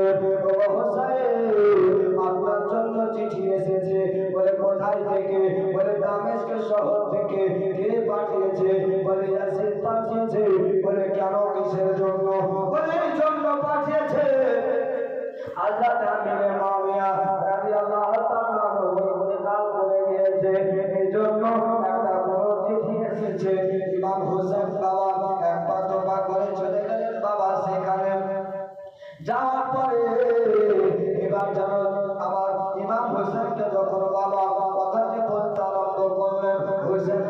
ও হোসেন আপনার জন্য চিঠি এসেছে। বলে কোথায় থেকে? বলে দামেস্ক শহর থেকে। কে পাঠিয়েছে? বলে ইয়াসির পাঠিয়েছে। বলে কেন, কিসের জন্য? বলে এই জন্য পাঠিয়েছে হযরত আমির মুআবিয়া রাদিয়াল্লাহু তাআলা ইন্তেকাল করে গিয়েছে, এই জন্য একটা বড় চিঠি এসেছে। ইমাম হোসেন বাবা একবার তোবা করে চলে গেলেন বাবা সেখানে। যাওয়ার পরে এবার যেন আবার ইমাম হোসেনকে যখন বাবা কথাটি বলতে আরম্ভ করলেন, হোসেন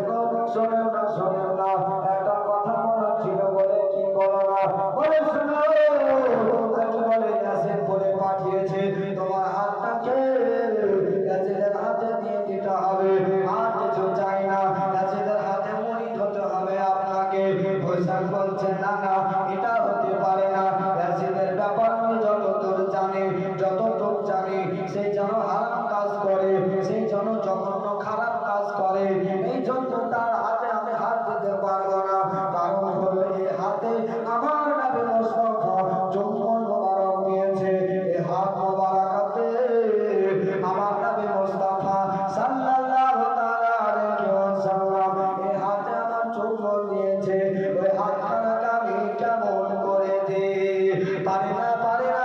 শোনেন না, শোনেন না, একটা কথা মনে ছিল। বলে কি? বলো না। বলে শোনো, বলে ইয়াসির বলে পাঠিয়েছে তোমার হাতটাকে ইয়াজিদের হাতে দিয়ে দিতে হবে, আর কিছু চাই না, ইয়াজিদের হাতে মুরিদ হতে হবে আপনাকে। হোসেন বলছে না না, এটা হতে পারে না। ইয়াজিদের ব্যাপার আমি যতদূর জানি, যতটুক জানি, সেই যেন হারাম কাজ করে, সেই যেন জঘন্য খারাপ কাজ করে, এই জন্য তার হাতে আমি হাত দিতে পারবো না। কারণ হলো এই হাতে আমার নবী মুস্তাফা চুম্বন মোবারক দিয়েছে, এই হাত মোবারকাতে আমার নবী মুস্তাফা সাল্লাল্লাহু তাআলা আলাইহি ওয়াসাল্লাম এই হাতে আমার চুম্বন দিয়েছে। ওই হাতখানাকে আমি কেমন করে দিই? পারি না, পারি না,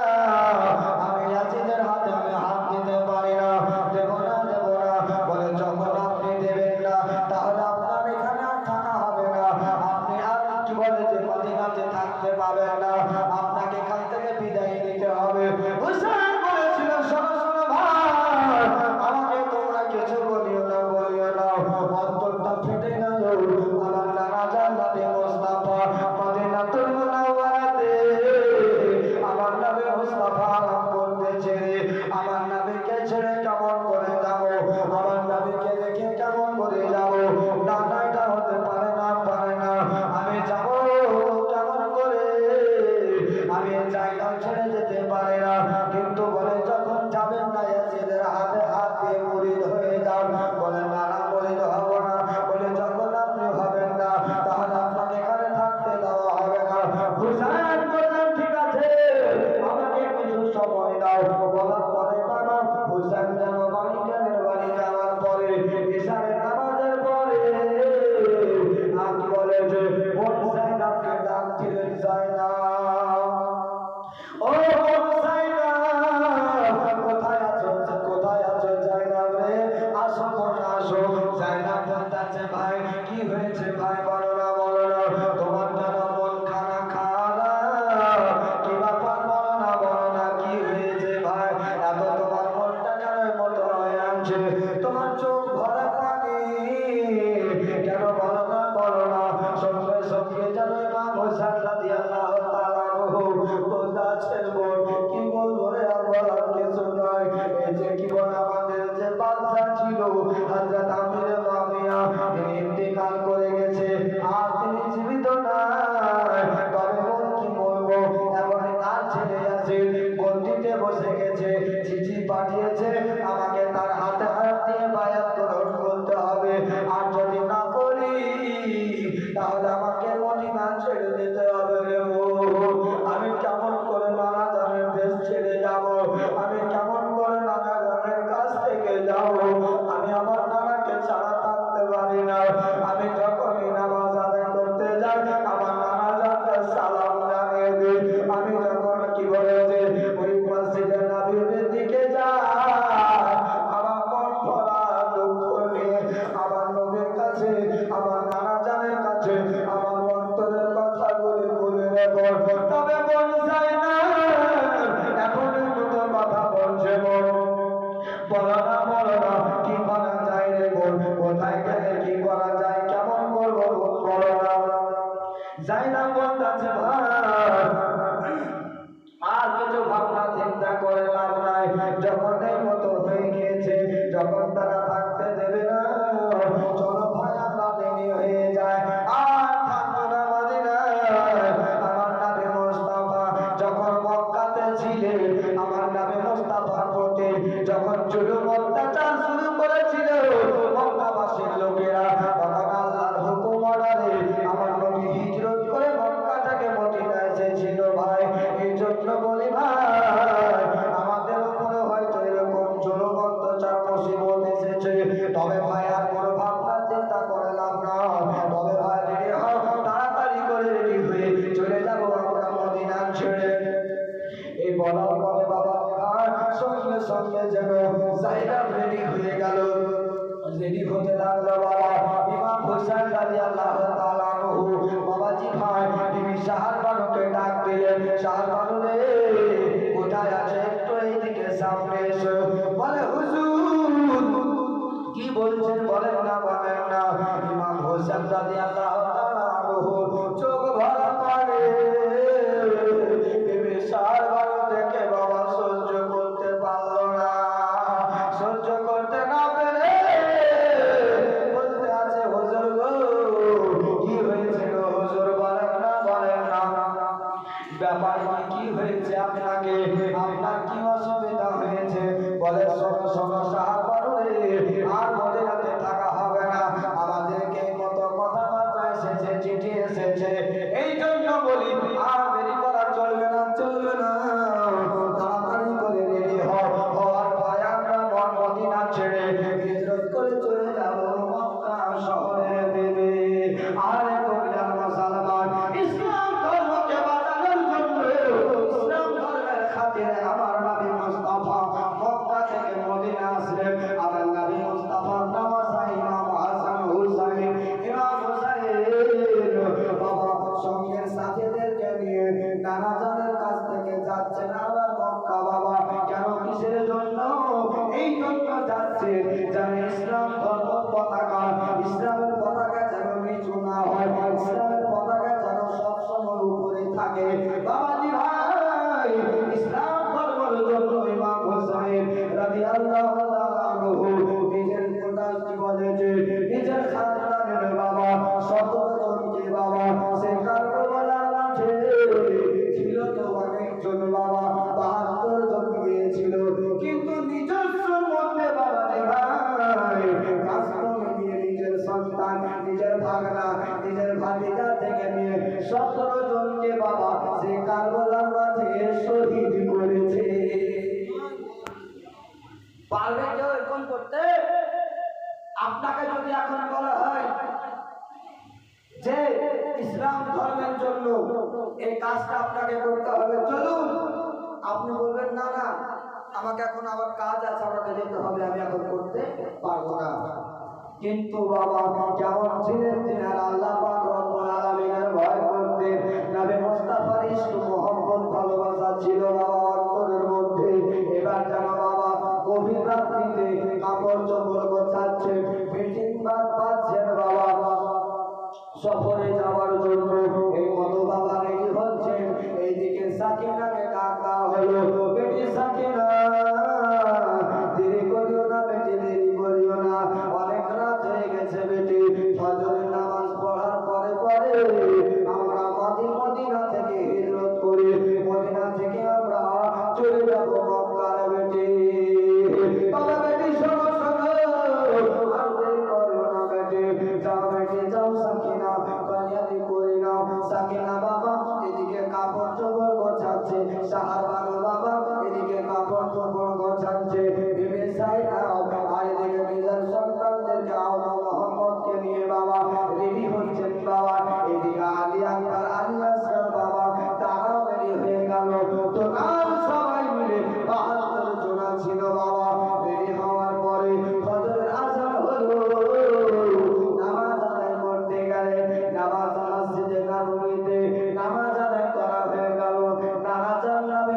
আমি ইয়াজিদের হাতে আমি হাত দিতে পারি না, দেব না, দেব না। বলে যখন আপনি দেবেন না তাহলে আপনার এখানে আর থাকা হবে না, আপনি আর কি বলে যে মদিনাতে থাকতে পাবেন না, আপনাকে এখান থেকে বিদায় নিতে হবে। হুসাইন বলেছিল শোনো শোনো ভাই, আমাকে তোমরা কিছু বলিও না, বলিও না, অন্তরটা ফেটে গেল। আমার নানা জান নবী মুস্তাফা মদিনাতুল মুনাওয়ারাতে আমার নবী মুস্তাফা আরাম করতেছে। আমার নবীকে ছেড়ে কেমন করে যাব? আমার নবীকে রেখে কেমন করে যাব? না না, এটা হতে পারে না, পারে না। আমি যাব কেমন করে? আমি জায়গা ছেড়ে যেতে পারি না। কিন্তু বলে যখন যাবেন না ইয়াজিদের হাতে হাত দিয়ে মুরিদ হয়ে যান। বলে না না, মুরিদ হব না। বলে যখন আপনি হবেন না তাহলে আপনাকে এখানে থাকতে দেওয়া হবে না। হুসাইন বললেন ঠিক আছে, আমাকে কিছু সময় দাও। বলার পরে বাবা হুসাইন যেন বাড়ি গেলেন। বাড়ি যাওয়ার পরে ইশারের নামাজের পরে আপনি বলে যে হুসাইন আপনি ডাক দিলেন যায়নাব, ও যায়নাব কোথায় আছো? কোথায় আছো যায়নাব রে? আসো বোন আসো। যায়নাব বলতেছে ভাই কি হয়েছে? ভাই বলো না, বলো না, তোমার যেন মন খানা খারাপ, কি ব্যাপার? বলো না, বলো না, কি হয়েছে ভাই? এত তোমার মনটা কেন মতো হয়ে আছে? তোমার চোখ ভরা পানি কেন? বলো না, বলো না। সঙ্গে সঙ্গে যেন ইমাম হোসেন রাদিয়াল্লাহু তাআলা বলতেছেন বোন কি বলবো রে, বলার কিছু নয়। এই যে কি বল, আমাদের যে বাদশা ছিল হযরত আমির মুআবিয়া, তিনি ইন্তেকাল করে গেছে, আর তিনি জীবিত নাই। তবে বোন কি বলবো, এমন তার ছেলে ইয়াসির বন্দিতে বসে গেছে, চিঠি পাঠিয়েছে আমাকে তার হাতে হাত দিয়ে বায়াত গ্রহণ করতে হবে, আর যদি না করি তাহলে আমাকে মদিনা ছেড়ে দিতে হবে রে। আমি কেমন করে নানা জানের দেশ ছেড়ে যাব? আমি কেমন করে নানা জানের কাছ থেকে যাব? আমি আমার নানাকে ছাড়া থাকতে পারি না। আমি যখনই নামাজ আদায় করতে যাই আমার নানা জানকে সালাম জানিয়ে দিই। আমি যখন কি বলে যে ওই মসজিদের নববীর দিকে যাই আমার মন ভরা দুঃখ নিয়ে আমার নবীর কাছে, আমার নানা জানের কাছে আমার অন্তরের কথাগুলি বলে দেব। তবে মন চাই না এখনই মতো কথা বলছে বোন, বলো না, বলো না, কি করা যায় রে বোন? কোথায় গেলে কি করা যায়? কেমন করবো বোন? বলো না। যাই না বলতেছে ভাই আর কিছু ভাবনা চিন্তা করে লাভ নাই। যখন এই মতো হয়ে গিয়েছে, যখন তারা থাকতে দেবে না, চলো ভাই আমরা দেরি হয়ে যায়, আর থাকবো না মদিনায়। আমার নবী মুস্তাফা যখন মক্কাতে ছিলেন, আমার নবী মুস্তাফার প্রতি যখন জুলুম অত্যাচার শুরু করেছিল মক্কাবাসীর লোকেরা, তখন আল্লাহর হুকুম অর্ডারে আমার নবী হিজরত করে মক্কা থেকে মদিনায় এসেছিল ভাই। এই জন্য বলি ভাই বলার পরে বাবা সঙ্গে সঙ্গে যেন জায়গা রেডি হয়ে গেল। রেডি হতে লাগলো বাবা ইমাম হোসেন রাদিয়াল্লাহু তাআলা আনহু। বাবাজি ভাই তিনি শাহবানুকে ডাক দিলেন, শাহবানু রে কোথায় আছে, একটু এইদিকে সামনে এসো। বলে হুজুর কি বলছেন বলেন না বলেন না। ইমাম হোসেন রাদিয়াল্লাহু তাআলা আনহু চোখ ভরা পানি শাহবানু দেখে বাবা সহ্য করতে পারলো না। সহ্য করতে না পেরে বলতে আছে হুজুর গো কি হয়েছে গো হুজুর, বলেন না বলেন না। ব্যাপার কি হয়েছে আপনাকে, আপনার কি অসুবিধা হয়েছে? বলে শোনো শোনো শাহবানু রে, আর মদিনাতে থাকা হবে না, আমাদেরকে মতো কথাবার্তা এসেছে, চিঠি এসেছে, এই জন্য বলি আর দেরি করা চলবে না, চলবে না। তাড়াতাড়ি করে রেডি হওয়ার পরে আমরা মদিনা ছেড়ে হিজরত করে চলে যাব মক্কা শহরের দিকে। আরে কবিরাম মুসলমান, ইসলাম ধর্মকে বাঁচানোর জন্য, ইসলাম ধর্মের খাতিরে আমার নবী মুস্তাফা মক্কা থেকে মদিনা আসলেন। আমার নবী মুস্তাফার নাম ইমাম হাসান হুসাইন। ইমাম হুসাইন বাবা সঙ্গের সাথীদেরকে নিয়ে নানা জনের কাছ থেকে যাচ্ছেন আবার মক্কা। বাবা কেন কিসের জন্য? এই জন্য যাচ্ছে যেন ইসলাম ধর্ম পতাকা, ইসলামের পতাকা যেন নিচু না হয়, ইসলামের পতাকা যেন সবসময় উপরে থাকে। বাবাজি ভাই ইসলাম ধর্মের জন্য ইমাম হোসেন রাদিয়াল্লাহু তাআলা আনহু নিজের গোটা জীবনে নিজের খানদানের বাবা ১৭ জনকে বাবা সে কারবালার মাঠে ছিল তো অনেকজন বাবা, ৭২ জন গিয়েছিল, কিন্তু নিজস্ব মধ্যে বাবা ভাই কাস্টমে নিয়ে নিজের সন্তান, নিজের ভাগনা, নিজের ভাতিজা থেকে নিয়ে ১৭ জনকে বাবা সে কারবালার মাঠে শহীদ করেছে। পারবে কেউ এখন করতে? আপনাকে যদি এখন বলা হয় যে ইসলাম ধর্মের জন্য এই কাজটা আপনাকে করতে হবে, চলুন, আপনি বলবেন না না আমাকে এখন আবার কাজ আছে, আমাকে যেতে হবে, আমি এখন করতে পারবো না। কিন্তু বাবা কেমন ছিলেন তিনারা? আল্লাহ পাক রব্বুল আলামিনের ভয় করতেন। নবী মুস্তাফার ইশক মোহাম্মদ ভালোবাসা ছিল বাবা অন্তরের মধ্যে। এবার যেন বাবা গভীর রাত্রিতে কাপড় চোপড় গোছাচ্ছে, মিটিং বাজছেন বাবা সফরে যাওয়ার জন্য। এই মতো বাবা রেডি হচ্ছেন, এইদিকে সাকিনাকে ডাক দেওয়া হলো, বেটি সাকিনা দেরি করিও না বেটি, দেরি করিও না, অনেক রাত হয়ে গেছে বেটি। ফজরের নামাজ পড়ার পরে পরে আমরা মদিনা থেকে হিজরত করি, মদিনা থেকে আমরা চলে যাব মক্কার বেটি। বাবা বেটি শোনো শোনো, আর দেরি করিও না বেটি, যাও বেটি যাও, সাকিনা কালিয়াতি করে নাও। সাকিনা বাবা এদিকে কাপড় চোপড় গোছাচ্ছে, শাহবানু বাবা এদিকে কাপড় চোপড় গোছাচ্ছে, বিবি সাইনা আর এদিকে নিজের সন্তানদেরকে আওলা মোহাম্মদকে নিয়ে বাবা রেডি হচ্ছেন বাবা। এদিকে আলী আকবর আলী আসলাম বাবা তারাও রেডি হয়ে গেল। তো নাম সবাই মিলে ৭২ জন ছিল বাবা। রেডি হওয়ার পরে ফজরের আযান হলো, নামাজ আদায় করতে গেলেন। নামাজ মসজিদে নববীতে নামাজ আদায় করা হয়ে গেল। নানা জান নবী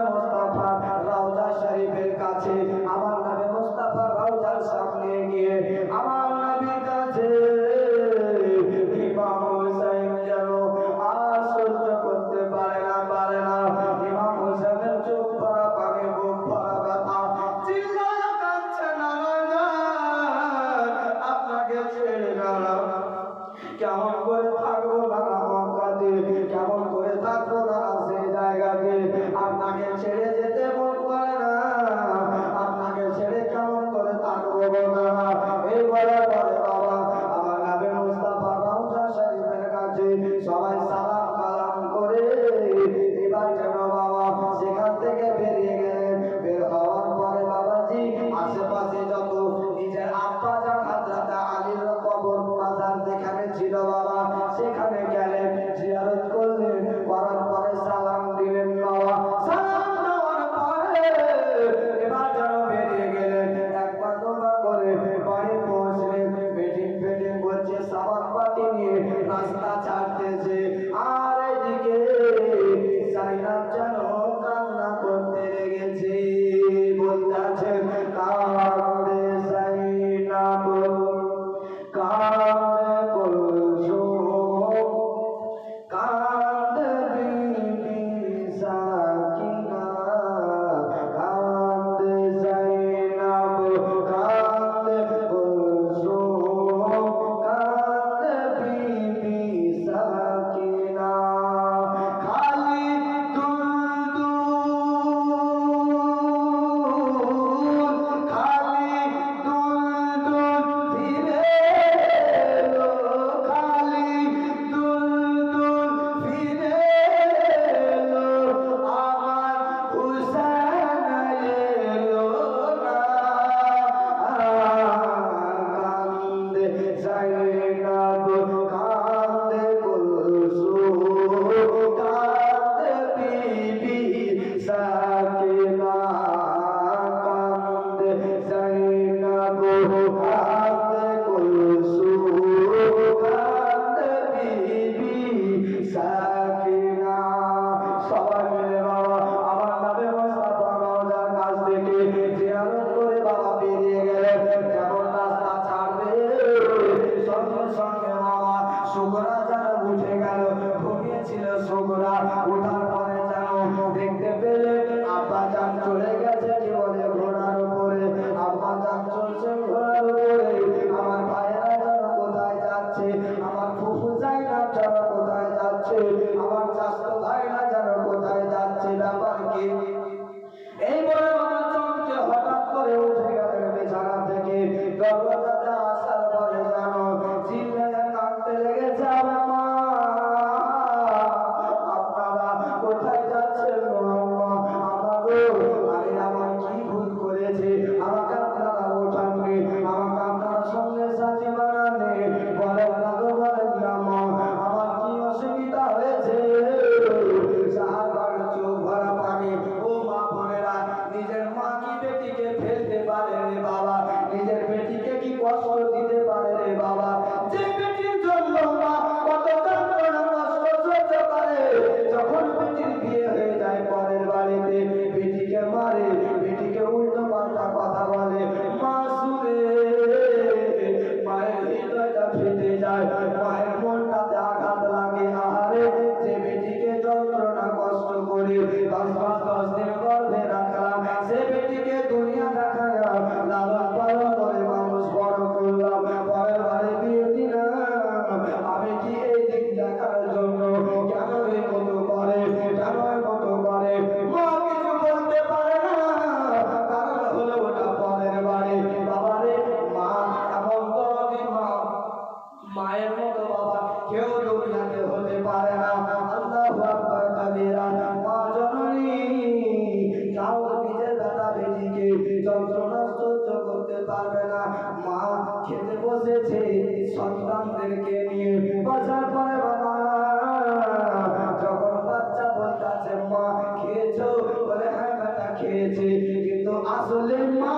আসলে মা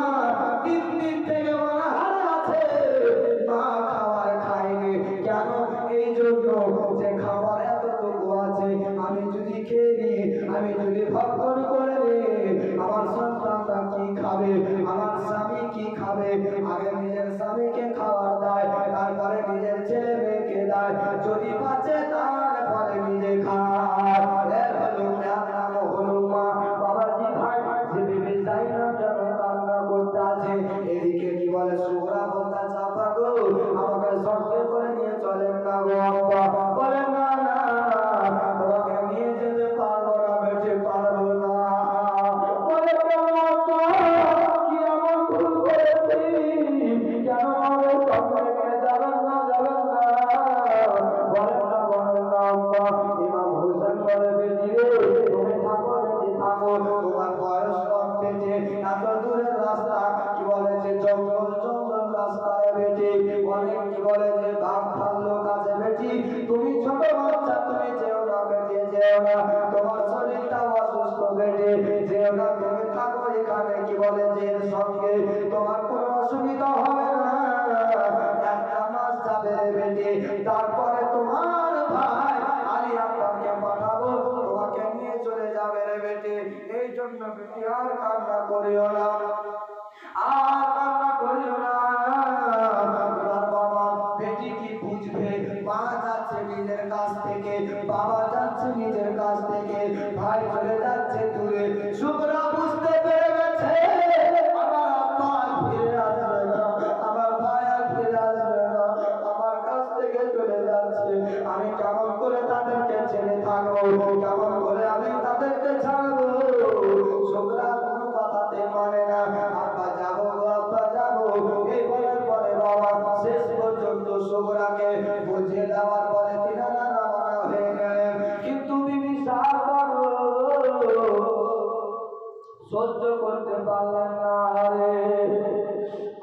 3 দিন থেকে অনাহারে আছে, মা খাবার খায়নি। কেন? এই জন্য যে খাবার এতটুকু আছে, আমি যদি খেয়ে নিই, আমি যদি ভক্ষণ করে নিই, আমার সন্তানরা কি খাবে, আমার স্বামী কি খাবে? আগে নিজের স্বামীকে খাবার দেয়, তারপরে নিজের ছেলে মেয়েকে দেয়, যদি বাঁচে তারপরে নিজে খায়। এর হলো নাম হলো মা। বাবাজি ভাই, যে বিবি জাইনাব যেন কান্না করতে আছে, এদিকে কি বলে সুগরা বলতে চাপা গো, আমাকে সঙ্গে করে নিয়ে চলেন না গো আব্বা। বলে না না, তোমাকে নিয়ে যেতে পারবো না বেঁচে পারবো না। বলে কি এমন ভুল করেছি, কেন আমাকে সঙ্গে নিয়ে যাবেন না যাবেন না? বলেন না আব্বা। ইমাম হোসেন বলে বেটি রে, তুমি থাকো বেটি থাকো, তোমার বয়স কম বেটি, এত দূরের রাস্তা, কি বলে যে জঙ্গল জঙ্গল রাস্তায় বেটি, অনেক কি বলে যে বাঘ ভাল্লুক আছে বেটি, তুমি ছোট বাচ্চা, তুমি যেও না বেটি যেও না, তোমার শরীরটা অসুস্থ বেটি, যেও না, তুমি থাকো এখানে, কি বলে যে সঙ্গে, তোমার কোনো অসুবিধা হবে না। একটা মাস যাবে বেটি, তারপরে তোমার ভাই আলী আব্বাকে পাঠাবো, তোমাকে নিয়ে চলে যাবে রে বেটি। এই জন্য বেটি আর কান্না করিও না, আর কান্না করিও না। এবার বাবা বেটি কি বুঝবে? মা যাচ্ছে নিজের কাছ থেকে, বাবা যাচ্ছে নিজের কাছ থেকে, ভাই চলে যাচ্ছে দূরে। শুকরা বুঝতে পেরে গেছে আমার আব্বা আর ফিরে আসবে না, আমার ভাই আর ফিরে আসবে না, আমার কাছ থেকে চলে যাচ্ছে। আমি কেমন করে তাদেরকে ছেড়ে থাকবো, কেমন করে আমি তাদেরকে ছাড়বো? শুকরা কোনো কথাতে মানে না। আব্বা যাবো গো, আব্বা যাবো, এই বলার পরে বাবা শেষ পর্যন্ত শুকরাকে বুঝিয়ে দেওয়ার পরে তিনারা রওনা হয়ে গেলেন। কিন্তু বিবি সাহাবা সহ্য করতে পারলেন না। রে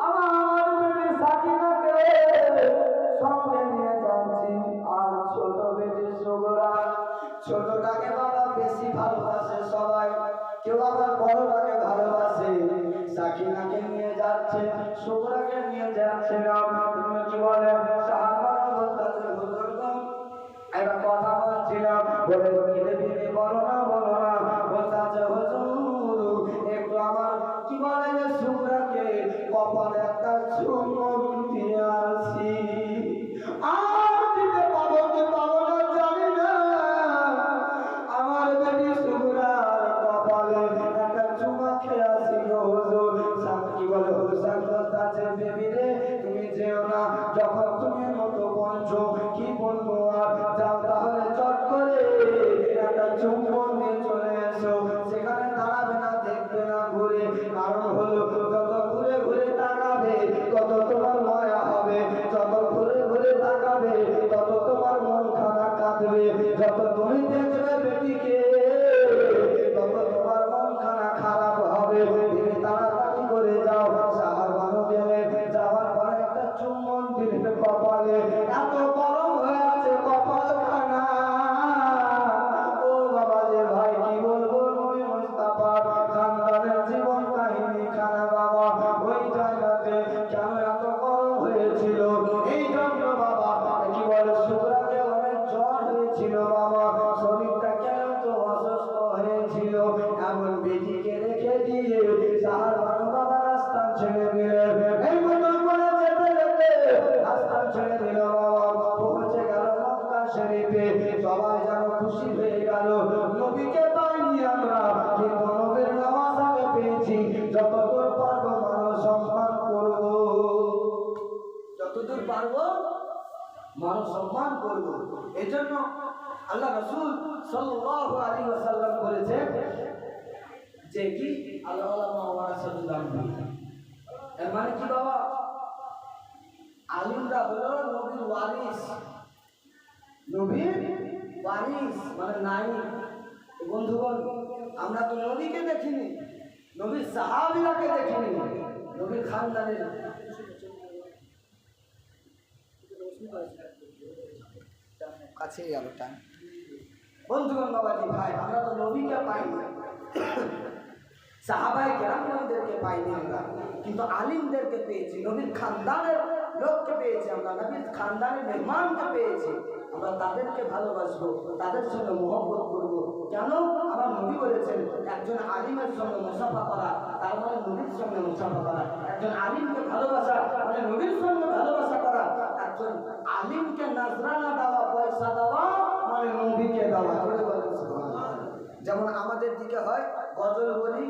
আমার বেটি সাকিনাকে সঙ্গে নিয়ে যাচ্ছি, আর ছোট বেটি সুগরা, ছোটটাকে বাবা বেশি ভালোবাসে সবাই, কেউ আবার বড়টাকে ভালোবাসে। সাকিনাকে নিয়ে যাচ্ছে, সুগরাকে নিয়ে যাচ্ছে না। কি বলে সাহাবারা বলতেছে হুজুর গো, একটা কথা বলছিলাম, বলে বিবি বলো না বলো না। বলতেছে হুজুর একটু আমার কি বলে যে সুগরাকে কপালে একটা চুম্বন দিয়ে আসি। আর দিতে পাবো কি পাবো না জানি না, আমার বেবি সুগরার কপালে একটা চুমা খেয়ে আসি গো হুজুর। কি বলে হুজুর বলতেছে বেবি রে তুমি যেও না, যখন তুমি মতো বলছো কি বলবো আর, যাও তাহলে চট করে একটা চুম্বন দিয়ে চলে এসো। সেখানে দাঁড়াবে না, দেখবে না ঘুরে, কারণ হলো যত ঘুরে ঘুরে তাকাবে তত তোমার মায়া হবে, যত ঘুরে ঘুরে তাকাবে তত তোমার মন খারাপ কাঁদবে, যত তুমি দেখবে বেটিকে তত তোমার মন খারাপ হবে। তুমি তাড়াতাড়ি করে যাও। সাহাবানো গেলে, যাওয়ার পরে একটা চুম্বন দিলেন কপালে, এত গরম হয়ে আছে কপালখানা। ও বাবা যে ভাই কি বলবো, নবী মুস্তাফা খানদানের জীবন কাহিনী খানা বাবা, ওই জায়গাতে কেন এত গরম হয়েছিল? এই জন্য বাবা কি বলে শুকরাকে অনেক জ্বর হয়েছিল বাবা, শরীরটা কেন তো অসুস্থ হয়েছিল। এমন বেটিকে রেখে দিয়ে সাহাবানো বাবা রাস্তা ছেড়ে দিলেন। এই মতো করে যেতে যেতে রাস্তা ছেড়ে দিল বাবা, পৌঁছে গেল মক্কা শরীফে। সবাই যেন খুশি হয়ে গেল, নবীকে পাইনি আমরা, কিন্তু নবীর নামাজ আগে পেয়েছি। যতদূর পারবো মানুষ সম্মান করবো, যতদূর পারবো মানুষ সম্মান করবো। এই জন্য আল্লাহ রাসূল সাল্লাল্লাহু আলাইহি ওয়াসাল্লাম বলেছেন যে কি আল্লাহ ওয়ারাসাতুল্লাহ, এর মানে কি বাবা, আলিমরা হলো নবীর ওয়ারিস। নবীর ওয়ারিস মানে নাই। বন্ধুগণ, আমরা তো নবীকে দেখিনি, নবীর সাহাবীরাকে দেখিনি, নবীর খানদানের কাছে গেল টাইম। বন্ধুগণ বাবাজি ভাই, আমরা তো নবীকে পাইনি। সাহাবায়ে কেরামদেরকে পাইনি আমরা, কিন্তু আলিমদেরকে পেয়েছি, নবীর খানদানের লোককে পেয়েছি, আমরা নবীর খানদানের মেহমানকে পেয়েছি। আমরা তাদেরকে ভালোবাসবো, তাদের সঙ্গে মহব্বত করবো। কেন? আমার নবী বলেছেন একজন আলিমের সঙ্গে মুসাফা করা তার মানে নবীর সঙ্গে মুসাফা করা। একজন আলিমকে ভালোবাসা মানে নবীর সঙ্গে ভালোবাসা করা। একজন আলিমকে নাজরানা দেওয়া, পয়সা দেওয়া মানে নবীকে দেওয়া। যেমন আমাদের দিকে হয় গজল বলি,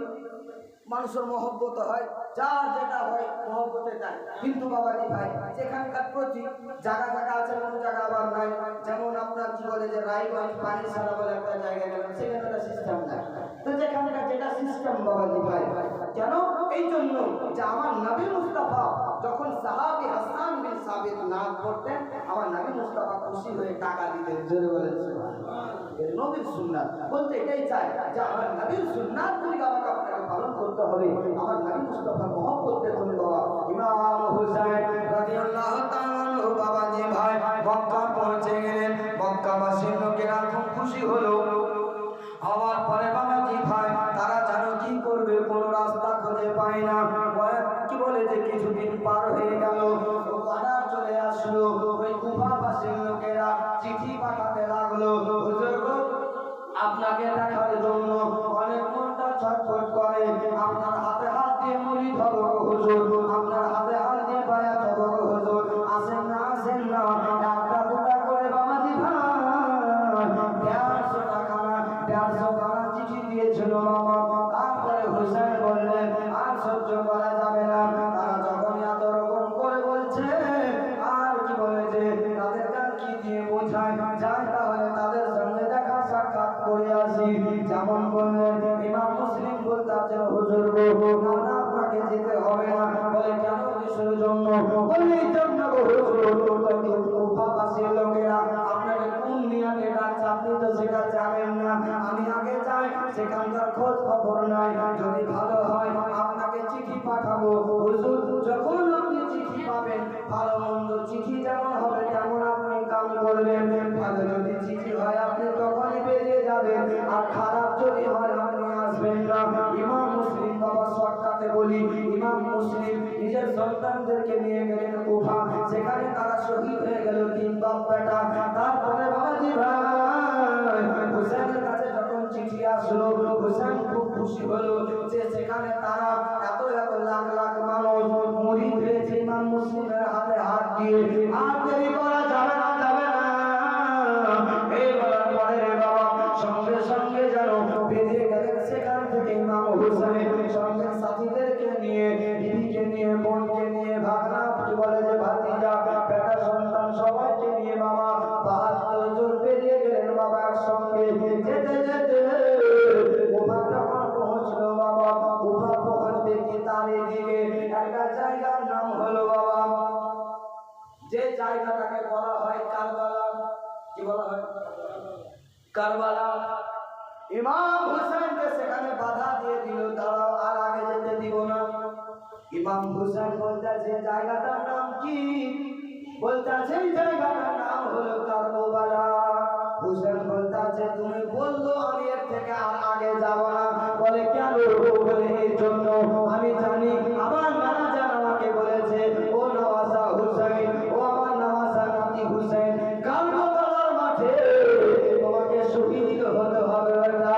মানুষের মহব্বত হয়, যার যেটা হয় মহব্বতে যায়। কিন্তু বাবাজি ভাই, যেখানকার প্রতি জায়গা জায়গা আছে, কোনো জায়গা আবার নাই। যেমন আপনার কি বলে যে রায়গঞ্জ পানিসারা বলে একটা জায়গা গেলেন, সেখানে একটা সিস্টেম নাই। তো যেখানকার যেটা সিস্টেম বাবাজি ভাই, কেন? এই জন্য যে আমার নবী মুস্তাফা যখন সাহাবী হাসান বিন সাবিত নাম করতেন, আমার নবী মুস্তাফা খুশি হয়ে টাকা দিতেন। জোরে বলেন সুবহানাল্লাহ। নবীর সুন্নাত বলতে এটাই চাই যে আমার নবীর সুন্নাতগুলি আমাকে আপনাকে পালন করতে হবে। আমার নবী মুস্তাফার মহব্বত দেখুন বাবা। ইমাম হুসাইন রাদিয়াল্লাহু তাআলা আনহু বাবাজি ভাই মক্কা পৌঁছে গেলেন। মক্কাবাসীর লোকেরা খুব খুশি হলো। হওয়ার পরে বাবাজি ভাই তারা জানো কি করবে, কোন রাস্তা খুঁজে পায় না। কি বলে যে কিছুদিন পার হয়ে গেল, অর্ডার চলে আসলো। ওই কুফাবাসীর লোকেরা চিঠি পাঠাতে লাগলো, হুজুর গো আপনাকে দেখার জন্য অনেক মনটা ছটফট করে। আপনার হাতে হাত দিয়ে মুড়ি ধরো হুজুর, আপনার হাতে হাত দিয়ে বায়াত ধরো হুজুর, আসেন না আসেন না। একটা দুটা করে বাবাজি ভাই 150 টাকা 150 টাকা চিঠি দিয়েছিল বাবা। তারপরে হুসাইন বললেন আর সহ্য করা যাবে না। তারা যখন এত রকম করে বলছে আর কি বলেছে, তাদের কান কি দিয়ে বোঝায় যায়, তাহলে তাদের সঙ্গে দেখা সাক্ষাৎ করে আসি। যেমন বললেন ইমাম মুসলিম বলতে আছেন হুজুর গো না আপনাকে যেতে হবে না। বলে কেন? কিসের জন্য? বলে এই জন্য গো হুজুর, কুফাবাসীর লোকেরা আপনাকে কোন নিয়তে ডাকছে আপনি তো সেটা জানেন না। আমি আগে যাই, সেখানকার খোঁজ খবর নাই। যদি ভালো হয় আপনাকে চিঠি পাঠাবো হুজুর। যখন আপনি চিঠি পাবেন, ভালো মন্দ চিঠি যেমন হবে তেমন আপনি কাম করবেন। ভালো যদি চিঠি হয় আপনি তখনই বেরিয়ে যাবেন, আর খারাপ যদি হয় আপনি আসবেন না। ইমাম মুসলিম বাবা শর্টকাটে বলি, ইমাম মুসলিম নিজের সন্তানদেরকে নিয়ে গেলেন কুফা। সেখানে তারা শহীদ হয়ে গেল 3 বাপ বেটা। তারপরে বাবাজি ভাই হুসাইনের কাছে যখন চিঠি আসলো, হুসাইন খুব খুশি হলো যে সেখানে তারা এত এত লাখ লাখ মানুষ মুরিদ হয়েছে ইমাম মুসলিমের হাতে হাত দিয়ে। আর দেরি করা যাবে না, যাবে না। এই বলার পরে রে বাবা সঙ্গে সঙ্গে যেন বেরিয়ে গেলেন সেখান থেকে ইমাম হুসাইন সঙ্গে সাথীদেরকে নিয়ে, বিবিকে নিয়ে, বোনকে নিয়ে, ভাগনা কি বলে যে ভাতিজা বেটা সন্তান সবাইকে নিয়ে বাবা 72 জন বেরিয়ে গেলেন বাবা একসঙ্গে। যেতে যেতে কুফা যখন পৌঁছলো বাবা, কুফা পৌঁছতে কি তার এদিকে একটা জায়গার নাম হলো বাবা, যে জায়গাটাকে বলা হয় কারবালা। কি বলা হয়? কারবালা। ইমাম হুসাইনকে সেখানে বাধা দিয়ে দিল, দাঁড়াও আর আগে যেতে দিব না। ইমাম হুসাইন বলতেছে জায়গাটার নাম কি? বলতেছে এই জায়গাটার নাম হলো কারবালা। হুসাইন বলতেছে তুমি বললো আমি এর থেকে আর আগে যাব না। বলে কেন? বলে এই জন্য আমি জানি আমার নানা জান আমাকে বলেছে ও নওয়াজা হুসাইন, ও আমার নওয়াজা নাতি হুসাইন, কারবালার মাঠে তোমাকে শহীদ হতে হবে না।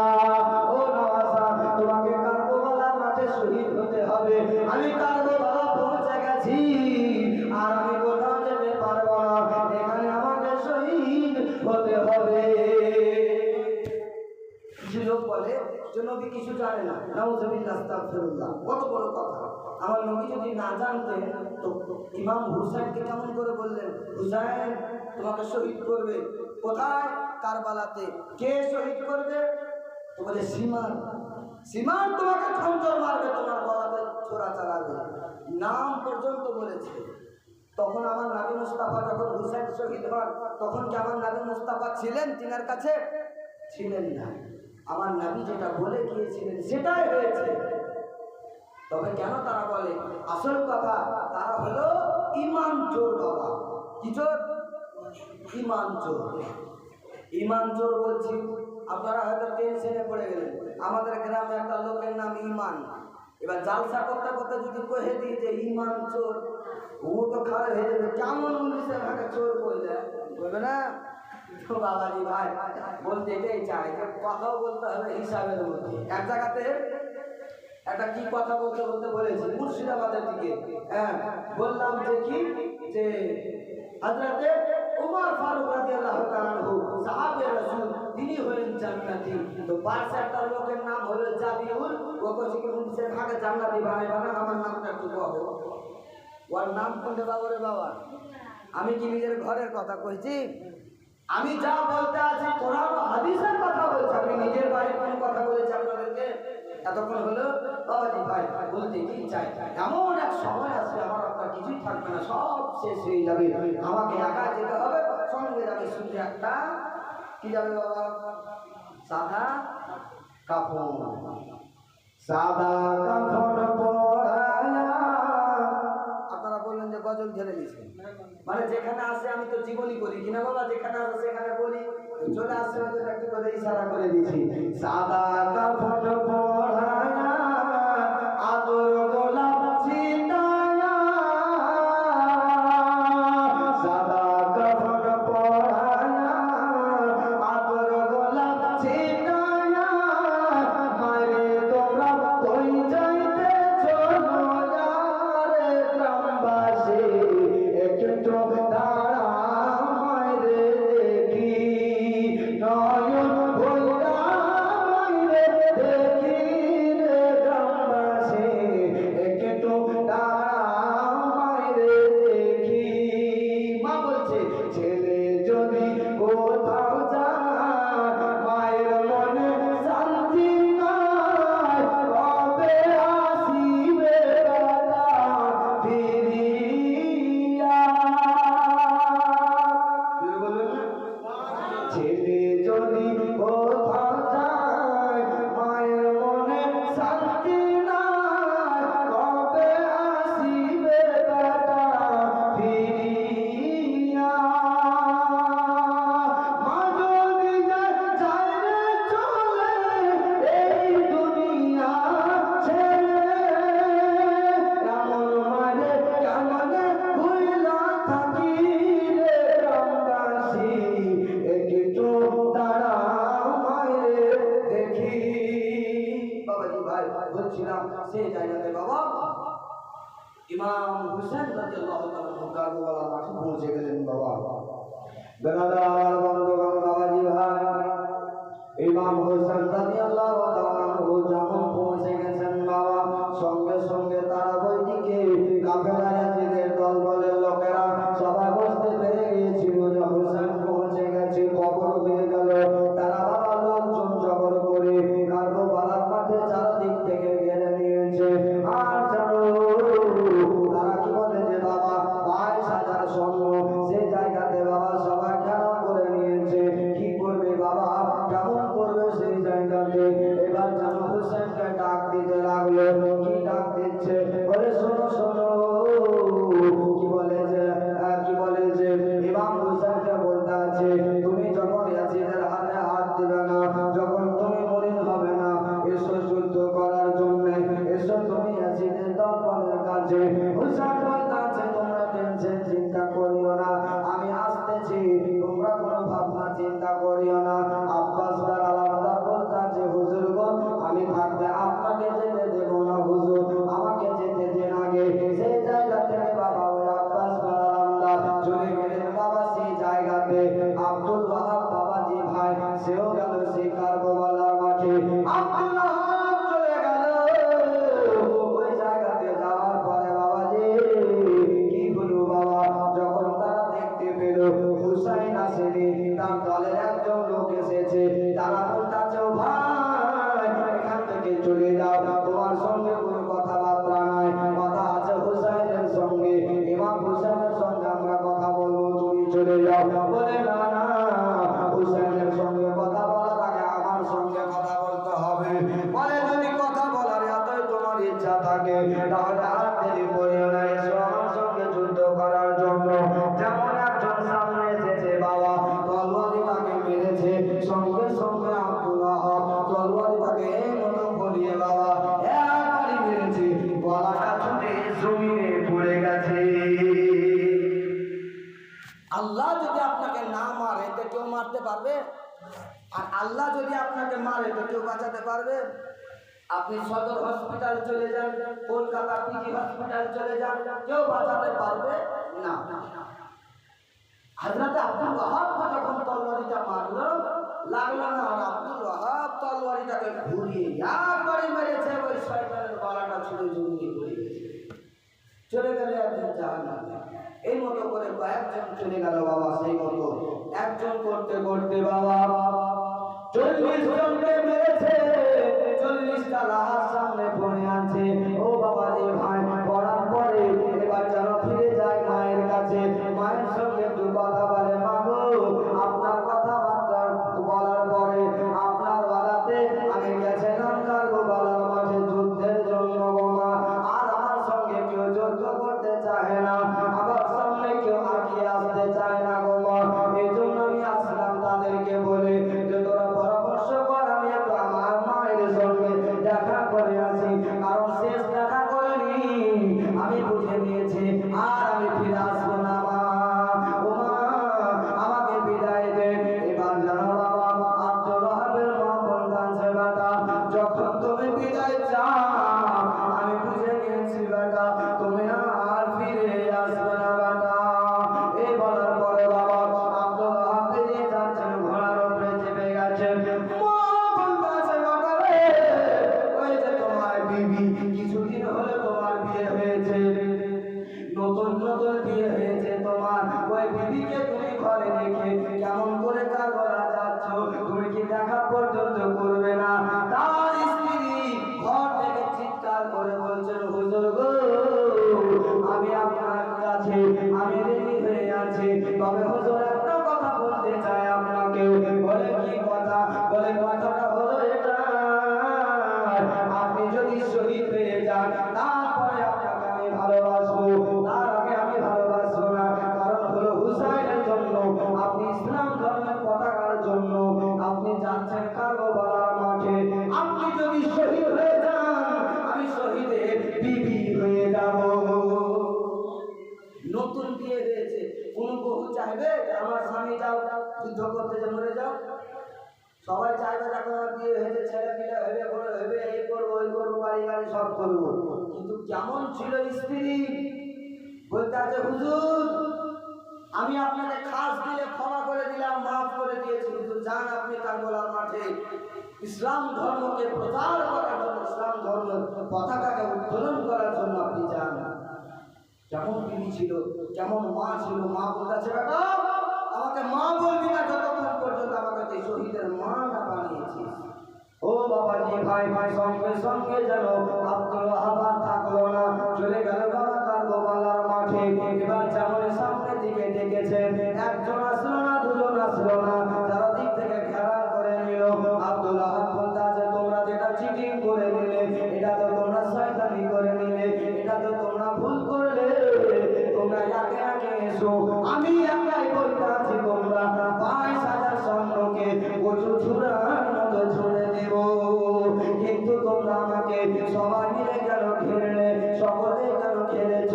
ও নওয়াজা তোমাকে কারবালার মাঠে শহীদ হতে হবে। আমি কারবালা পৌঁছে গেছি আর আমি কোথাও যেতে পারবো না, এখানে আমাকে শহীদ হতে হবে। কিছু লোক বলে যে নবী কিছু জানে না, নাউযুবিল্লাহ আস্তাগফিরুল্লাহ। কত বড় কথা! আমার নবী যদি না জানতেন তো ইমাম হুসাইনকে কেমন করে বললেন হুসাইন তোমাকে শহীদ করবে। কোথায়? কারবালাতে। কে শহীদ করবে? তো বলে সীমান। সীমান তোমাকে খঞ্জর মারবে, তোমার গলাতে ছোরা চালাবে, নাম পর্যন্ত বলেছে। তখন আমার নবী মুস্তাফা যখন হুসাইন শহীদ হন, তখন কি আমার নবী মুস্তাফা ছিলেন তিনার কাছে? ছিলেন না। আমার নবী যেটা বলে গিয়েছিলেন সেটাই হয়েছে। তবে কেন তারা বলে? আসল কথা তারা হলো ঈমান চোর বাবা। কি চোর? ঈমান চোর। ঈমান চোর বলছি, আপনারা হয়তো টেনশনে পড়ে গেলেন। আমাদের গ্রামে একটা লোকের নাম ইমান। এবার জালসা করতে করতে যদি কহে দিই যে ইমান চোর, ও তো খারাপ হয়ে যাবে। কেমন পুলিশের হাতে চোর বললে বলবে না? তো বাবাজি ভাই বলতে এটাই চাই যে কথাও বলতে হবে হিসাবের মধ্যে। এক জায়গাতে একটা কি কথা বলতে বলতে বলেছি মুর্শিদাবাদের দিকে, হ্যাঁ বললাম যে কি যে হযরতে উমর ফারুক রাদিয়াল্লাহু তাআলা আনহু সাহাবে রাসূল, তিনি হলেন জান্নাতি। তো পাশে একটা লোকের নাম হলো জাবিউল, ও কইছে কি মুনসে ভাগে জান্নাতি বানাইবা না, আমার নামটা একটু কও। ওর নাম কোনটা বাবা রে বাবা? আমি কি নিজের ঘরের কথা কইছি? আমি যা বলতে আছি কোরআন ও হাদিসের কথা বলছি, আমি নিজের বাড়ির কোনো কথা বলেছি আপনাদেরকে? এতক্ষণ হলো বাবাজি ভাই বলতে কি চাই, এমন এক সময় আসবে আমার আপনার কিছুই থাকবে না, সব শেষ হয়ে যাবে, আমাকে একা যেতে হবে, সঙ্গে যাবে শুধু একটা কি যাবে বাবা? সাদা কাপড়। সাদা কাপড় পরায়া। আপনারা বললেন যে গজল ঝেড়ে দিছে, মানে যেখানে আসে আমি তো জীবনী করি কিনা বাবা, যেখানে আসে সেখানে বলি, চলে আসছে একটু করে ইশারা করে দিছি। সাদা কাপড় পরায়া আদর গোলাপ ছিটায়া, সাদা কাপড় পরায়া আদর গোলাপ ছিটায়া, মারে তোমরা কই যাইতেছ নয়ারে গ্রামবাসী, একটু দাঁড়াও মারে দেখি, নয়ন ভৈরা মারে দেখি রে গ্রামবাসী, একটু দাঁড়াও মারে দেখি। মা বলছে ছেলে যদি কোথাও যায়, মায়ের মনে শান্তি নাই, কবে আসিবে বেটা ফিরিয়া। ছেলে যদি কোথাও যায়, মায়ের মনে শান্তি নাই, কবে আসিবে বেটা ফিরিয়া। মা যদি যায় রে চলে এই দুনিয়া ছেড়ে, এমন মারে কেমনে ভুইলা থাকি রে গ্রামবাসী, একটু দাঁড়াও মারে দেখি। বাবাজি ভাই বলছিলাম সেই জায়গাতে বাবা ইমাম হুসেন রাদিয়াল্লাহু তাআলা কারবালা মাঠে পৌঁছে গেলেন। বাবা বেনাদার বন্ধুগণ, বাবাজি ভাই ইমাম হুসেন রাদিয়াল্লাহু তাআলা যখন পৌঁছে গেছেন বাবা, সঙ্গে সঙ্গে তারা বৈদিকে কাফেলা ইয়াজিদের দল বলের লোকেরা সবাই বুঝতে পেরে গিয়েছিল যে হুসেন পৌঁছে গেছে, খবর হয়ে গেল। তারা বাবা লোকজন জবর করে কারবালার মাঠে চারদিক থেকে ঘিরে নিয়েছে। আর জানো তারা কি বলে যে বাবা 22,000 সৈন্য সে জায়গাতে বাবা সবাই ঘেরাও করে নিয়েছে। কি করবে বাবা, কেমন করবে সেই জায়গাতে? মারে তো কেউ বাঁচাতে পারবে? আপনি সদর হসপিটাল চলে যান, কলকাতা পিজি হসপিটাল চলে যান, কেউ বাঁচাতে পারবে না। হযরত আব্দুল ওয়াহাব যখন তলোয়ারিটা মারলো, লাগলো না, আর আব্দুল ওয়াহাব তলোয়ারিটাকে ঘুরিয়ে একবারে মেরেছে, ওই শয়তানের গলাটা ছুঁড়ে জমিয়ে পড়ে গেছে, চলে গেল একজন জাহান্নামে। এই মতো করে কয়েকজন চলে গেল বাবা। সেই মতো একজন করতে করতে বাবা 40 জনকে মেরেছে, 40টা লাশ সামনে পড়ে আছে। ও বাবা রে ভাই, পড়ার পরে এবার যেন ফিরে যায় মায়ের কাছে, মায়ের সঙ্গে একটু কথা বলে, মা গো আপনার কথাবার্তা বলার পরে আপনার ওয়াদাতে আমি গেছিলাম কারবালার মাঠে যুদ্ধের জন্য গো মা, আর আমার সঙ্গে কেউ যুদ্ধ করতে চায় না, আবার সামনে কেউ আগিয়ে আসতে চায় না গো মা, এই জন্য আমি আসলাম তাদেরকে বলে যে তোরা পরামর্শ কর, আমি একটু আমার মায়ের সঙ্গে দেখা করে আসি, কারণ শেষ দেখা করেনি আমি বুঝে নিয়েছি আর আমি ফিরে আসবো না মা, ও মা আমাকে বিদায় দে। এবার জানো বাবা, আব্দুল ওয়াহাবের মা বলছে, বেটা যখন তুমি বিদায় চাও আমি বুঝে নিয়েছি বেটা তুমি আর ফিরে আসবে না বেটা। এই বলার পরে বাবা আব্দুল ওয়াহাব নিয়ে যাচ্ছেন, ঘোড়ার উপরে চেপে গেছেন। মা বলছে, বেটা রে ওই যে তোমার বিবি, কিছুদিন হলে তোমার বিয়ে হয়েছে, নতুন নতুন বিয়ে হয়েছে তোমার, ওই বিবিকে তুমি ঘরে রেখে কেমন করে কারবালা যাচ্ছ, তুমি কি দেখা পর্যন্ত করবে না? তার স্ত্রী ঘর থেকে চিৎকার করে বলছেন, হুজুর গো আমি আপনার কাছে আমি রেডি হয়ে আছি, তবে হুজুর একটা কথা বলতে চাই আপনাকে। বলে কি কথা? বলে কথাটা হলো এটা, আপনি যদি শহীদ হয়ে যান তারপরে আপনাকে আমি ভালোবাসবো, তার আগে আমি ভালোবাসবো না। কারণ হলো হুসাইনের জন্য, আপনি ইসলাম ধর্মের পতাকার জন্য আপনি যাচ্ছেন কারবালার মাঠে, আপনি যদি শহীদ হয়ে যান আমি শহীদের বিবি হয়ে যাব। নতুন বিয়ে হয়েছে, কোন বহু চাইবে আমার স্বামী যাও যুদ্ধ করতে, যে মরে যাও? সবাই চাইবে যখন আমার বিয়ে হয়েছে ছেলে পিলে হবে, বড় হবে, এই করবো ওই করবো, বাড়ি গাড়ি সব করবো। কিন্তু কেমন ছিল স্ত্রী? বলতে আছে, হুজুর আমি আপনাকে খাস দিলে ক্ষমা করে দিলাম, মাফ করে দিয়েছি, হুজুর যান আপনি কারবালার মাঠে ইসলাম ধর্মকে প্রচার করার জন্য, ইসলাম ধর্মের পতাকাকে উত্তোলন করার জন্য আপনি যান। কেমন বিবি ছিল, কেমন মা ছিল। মা বলতেছে, বেটা আমাকে মা বলবি না যতক্ষণ পর্যন্ত আমাকে তুই শহীদের মা না বানিয়েছিস। ও বাবা জি ভাই, সঙ্গে সঙ্গে যেন আব্দুল ওয়াহাব থাকলো না, চলে গেল বাবা কারবালার মাঠে। এবার যেমন সামনের দিকে ডেকেছেন, একজন আসলো না, দুজন আসলো না, চারদিক থেকে ঘেরা করে নিল। আব্দুল ওয়াহাব বলতেছে, তোমরা যেটা চিটিং করে নিলে, এটা তো তোমরা শয়তানি করে নিলে, এটা তো তোমরা ভুল করলে, তোমরা একে একে এসো, আমি একাই বলতে আছি তোমরা 22,000 স্বর্ণকে কচু ছুঁড়ার মতো ছুঁড়ে দেব, কিন্তু তোমরা আমাকে সবাই মিলে কেন ঘিরলে, সকলে কেন ঘিরেছ?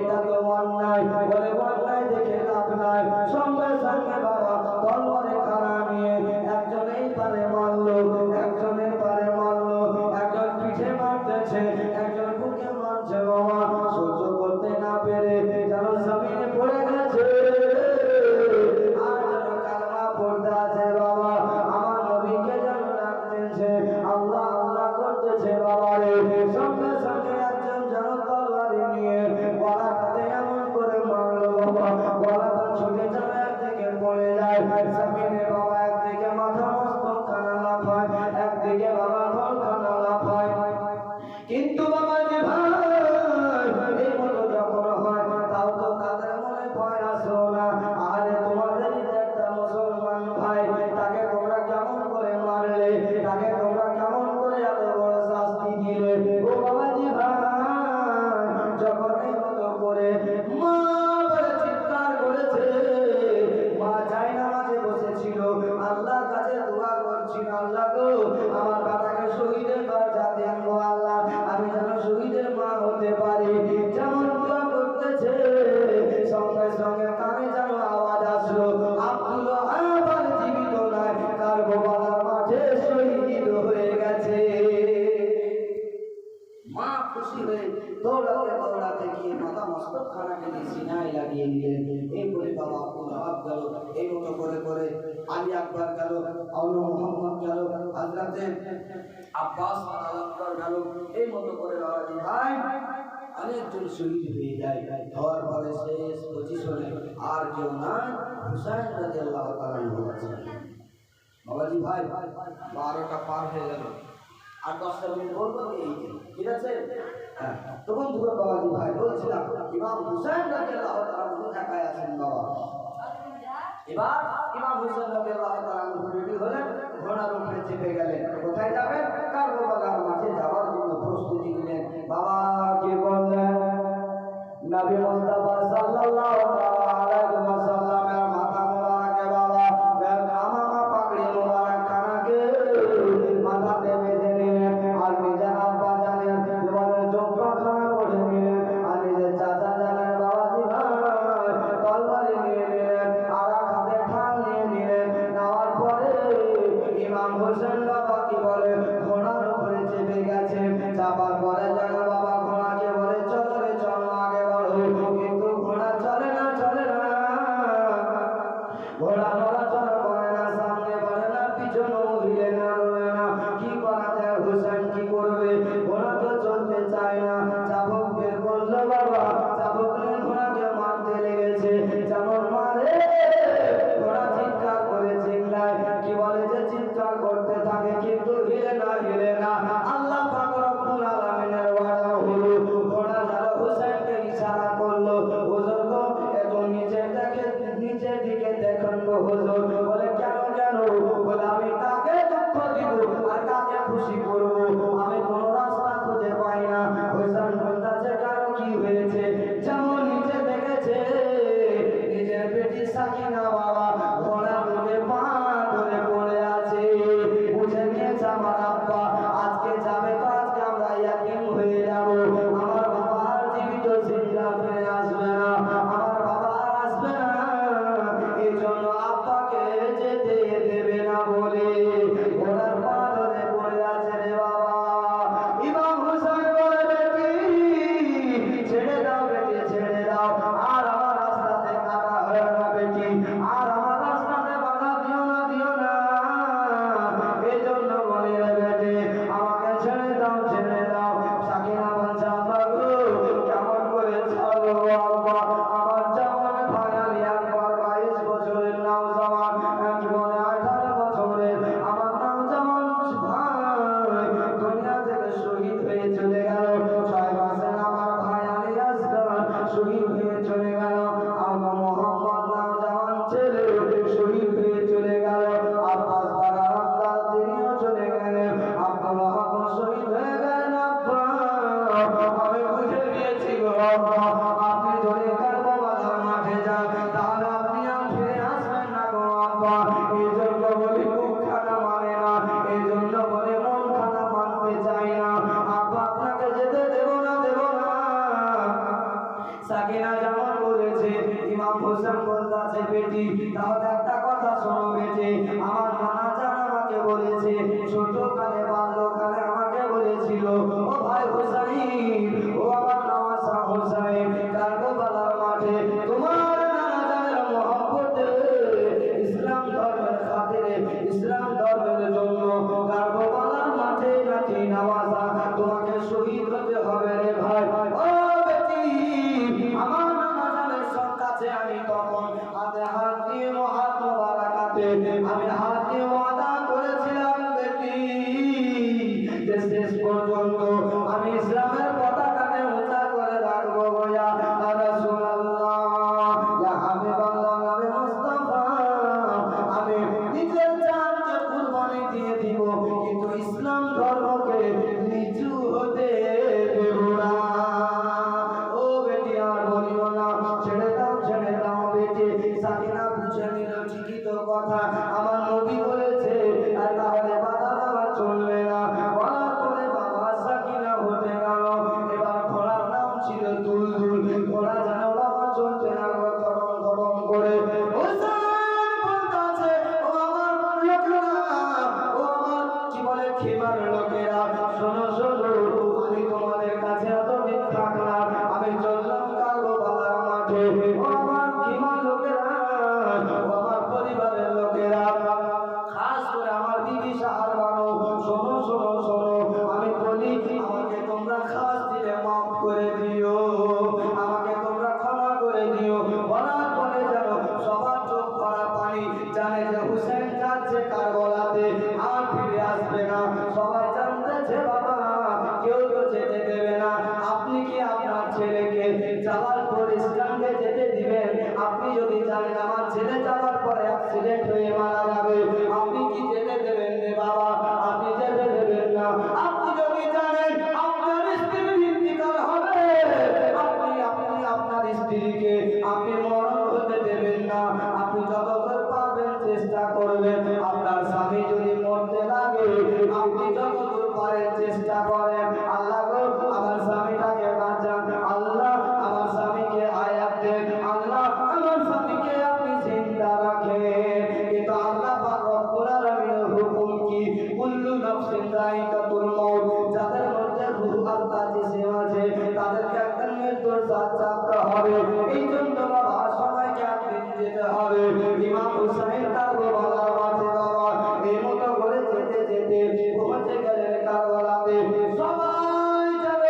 এটা তো অন্যায়। বলে অন্যায় দেখে লাভ নাই। সঙ্গে সঙ্গে বাবা তলোয়ারে খাড়া নিয়ে একজন এই পারে মারলো, একজনের পারে মারলো, একজন পিঠে মারতেছে, একজন বুকে মারছে। বাবা সহ্য করতে না পেরে যেন জমিনে পড়ে গেছে, আর যেন কালমা পড়তে আছে বাবা, আমার নবীকে যেন ডাকতেছে, আল্লাহ আল্লাহ করতেছে বাবা রে। সঙ্গে সঙ্গে একজন যেন হয়ে দৌড়াতে দৌড়াতে গিয়ে মাথা মস্তক খানাকে দিয়ে সিনায় লাগিয়ে নিলেন। এই করে বাবা আব্দুল ওয়াহাব গেল, এই মতো করে করে আলী আকবর গেল, আউলা মোহাম্মদ গেল, হযরতে আব্বাস আলামদার গেল, এই মতো করে বাবাজি ভাই অনেকজন শহীদ হয়ে যায়। হওয়ার পরে শেষ পজিশনে আর কেউ নাই, হুসাইন রাদিয়াল্লাহু তাআলা আছে। বাবাজি ভাই 12টা পার হয়ে গেল, আর 10টা মিনিট বলবো ঠিক আছে। হ্যাঁ, তখন দুটো বাবাজি ভাই বলছিলাম ইমাম হুসাইন রাদিয়াল্লাহু তাআলা একাই আছেন বাবা। এবার ইমাম হুসাইন রাদিয়াল্লাহু তাআলা রেডি হলেন, ঘোড়ার উপরে চেপে গেলেন। কোথায় যাবেন? কারবালার মাঠে যাওয়ার জন্য প্রস্তুতি নিলেন। বাবা কি বললেন? নবী মুস্তাফা সাল্লাল্লাহু আলাইহি ওয়াসাল্লামের মাথা মোবারকে বাবা গামামা পাগড়ি মোবারক খানাকে মাথাতে বেঁধে নিলেন, আর নিজের আব্বা জানেন জীবনের জোপা খানা করে নিলেন, আর নিজের চাচা জানেন বাবাজি ভাই তলবারি নিয়ে নিলেন, আর হাতে ঠাল নিয়ে নিলেন। নেওয়ার পরে ইমাম হোসেন বাবা কি বলে ঘোড়ার উপরে চেপে গেছে। চাপার পরে যেন বাবা ঘোড়াকে বলে চলো রে চলো আগে বলো, কিন্তু ঘোড়া চলে না, চলে না। ঘোড়া নড়াচড়া করে না, সামনে বাড়ে না, পিছনেও হিলে না, নড়ে না। কি করা যায়? হোসেন কি করবে? ঘোড়া তো চলতে চায় না। চাবুক বের করলো বাবা, চাবুক নিয়ে ঘোড়াকে মারতে লেগেছে। যেমন মারে ঘোড়া চিৎকার করে চিল্লায়, কি বলে যে চিৎকার করতে থাকে, কিন্তু হিলে না, হিলে না। আল্লাহ পাক রব্বুল আলামিনের ওয়াদা হলো, ঘোড়া যারা হোসেনকে ইশারা করলো, হুজুর গো এত নিচে দেখে, নিচের দিকে দেখেন গো হুজুর। বলে কেন কেন? বলে আমি কাকে দুঃখ দিব আর কাকে খুশি করব, আমি কোনো রাস্তা খুঁজে পাই না। হোসেন বলতেছে কারো কি হয়েছে? যেমন নিচে দেখেছে নিজের বেটি সাকিনা বাবা ঘোড়া দুধে পা ধরে পড়ে আছে, বুঝে নিয়েছে আমার আব্বা আজকে যাবে, তো আজকে আমরা ইয়াকিন হয়ে যাব আমার বাবা আর জীবিত জিন্দা ফিরে আসবে না, আমার বাবা আর আসবে না। এই জন্য আব্বাকে যেতে দেবে না বলে ঘোড়ার পা ধরে পড়ে আছে রে বাবা। ইমাম হুসাইন বলে বেটি ছেড়ে দাও, বেটি ছেড়ে দাও, আর আমার রাস্তাতে কাটা হয় না বেটি, আর আমার রাস্তাতে বাধা দিও না, দিও না। এই জন্য বলি রে বেটি আমাকে ছেড়ে দাও, ছেড়ে দাও। সাকিনা বলছে আব্বা গো কেমন করে ছাড়বো আব্বা, আমার জওয়ান ভাই আলী আকবর 22 বছরের নওজওয়ান, কি বলে 18 বছরের আমার নওজওয়ান ভাই দুনিয়া থেকে শহীদ হয়ে চলে গেল। 6 মাসের আমার ভাই আলী আসগর শহীদ হয়ে চলে গেল। আল্লাহ মোহাম্মদ নওজওয়ান ছেলে শহীদ হয়ে চলে গেল। আব্বাস বাবা আব্বাস তিনিও চলে গেলেন। আব্দুল ওয়াহাব শহীদ হয়ে গেলেন। আব্বা আমি বুঝে গিয়েছি গো আব্বা, আপনি যদি কারবালার মাঠে যান তাহলে আপনি আর ফিরে আসবেন না গো আব্বা। এই জন্য বলি বুক খানা মানে না, এই জন্য বলি মন খানা মানতে চাই না। আব্বা আপনাকে যেতে দেব না, দেব না। সাকিনা যেমন বলেছে, ইমাম হোসেন বলতেছে বেটি তাহলে একটা কথা শোনো বেটি, আমার নানা জান আমাকে বলেছে, ছোটকালে বাল্যকালে আমাকে বলেছিল ও ভাই হোসাইন, ও আমার নওয়াজা হোসাইন কারবালার মাঠে তোমার নানা জানের মহব্বতে ইসলাম ধর্মের খাতিরে, ইসলাম ধর্মের জন্য কারবালার মাঠে নাকি নওয়াজা তোমাকে শহীদ হতে হবে রে ভাই। ও বেটি আমার নানা জানের কাছে আমি তখন হাতে হাত দিয়ে হাত মোবারকাতে আমি হাত দিয়ে ওয়াদা করেছিলাম বেটি যে শেষ পর্যন্ত আমি ইসলামের পতাকাকে উঁচা করে রাখবো ইয়া রাসূলুল্লাহ, ইয়া হাবিবাল্লাহ, নবী মুস্তাফা। আমি নিজের জানকে কুরবানি দিয়ে দিব, কিন্তু ইসলাম ধর্মকে নিচু হতে দেব না। ও বেটি আর বলিও না, ছেড়ে দাও, ছেড়ে দাও বেটি। সাকিনা বুঝে নিল ঠিকই তো কথা আমার নবী বলেছে, আর তাহলে বাধা দেওয়া চলবে না। বলার পরে বাবা সাকিনা হতে গেল। এবার ঘোড়ার নাম ছিল দুলদুল। ঘোড়া যেন বাবা চলতে লাগলো তরম তরম করে। কি বলে খেমার লোকেরা, শোনো শোনো আমি তোমাদের কাছে এত মালাইকাতুল মউত যাদের মধ্যে রূহ আত্মা জিসিম আছে তাদেরকে একটা মৃত্যুর সাথ চাপতে হবে। এই জন্য বাবা সবাইকে একদিন যেতে হবে ইমাম হুসাইন কারবালার মাঠে বাবা। এই মতো করে যেতে যেতে পৌঁছে গেলেন কারবালাতে। সবাই যাবে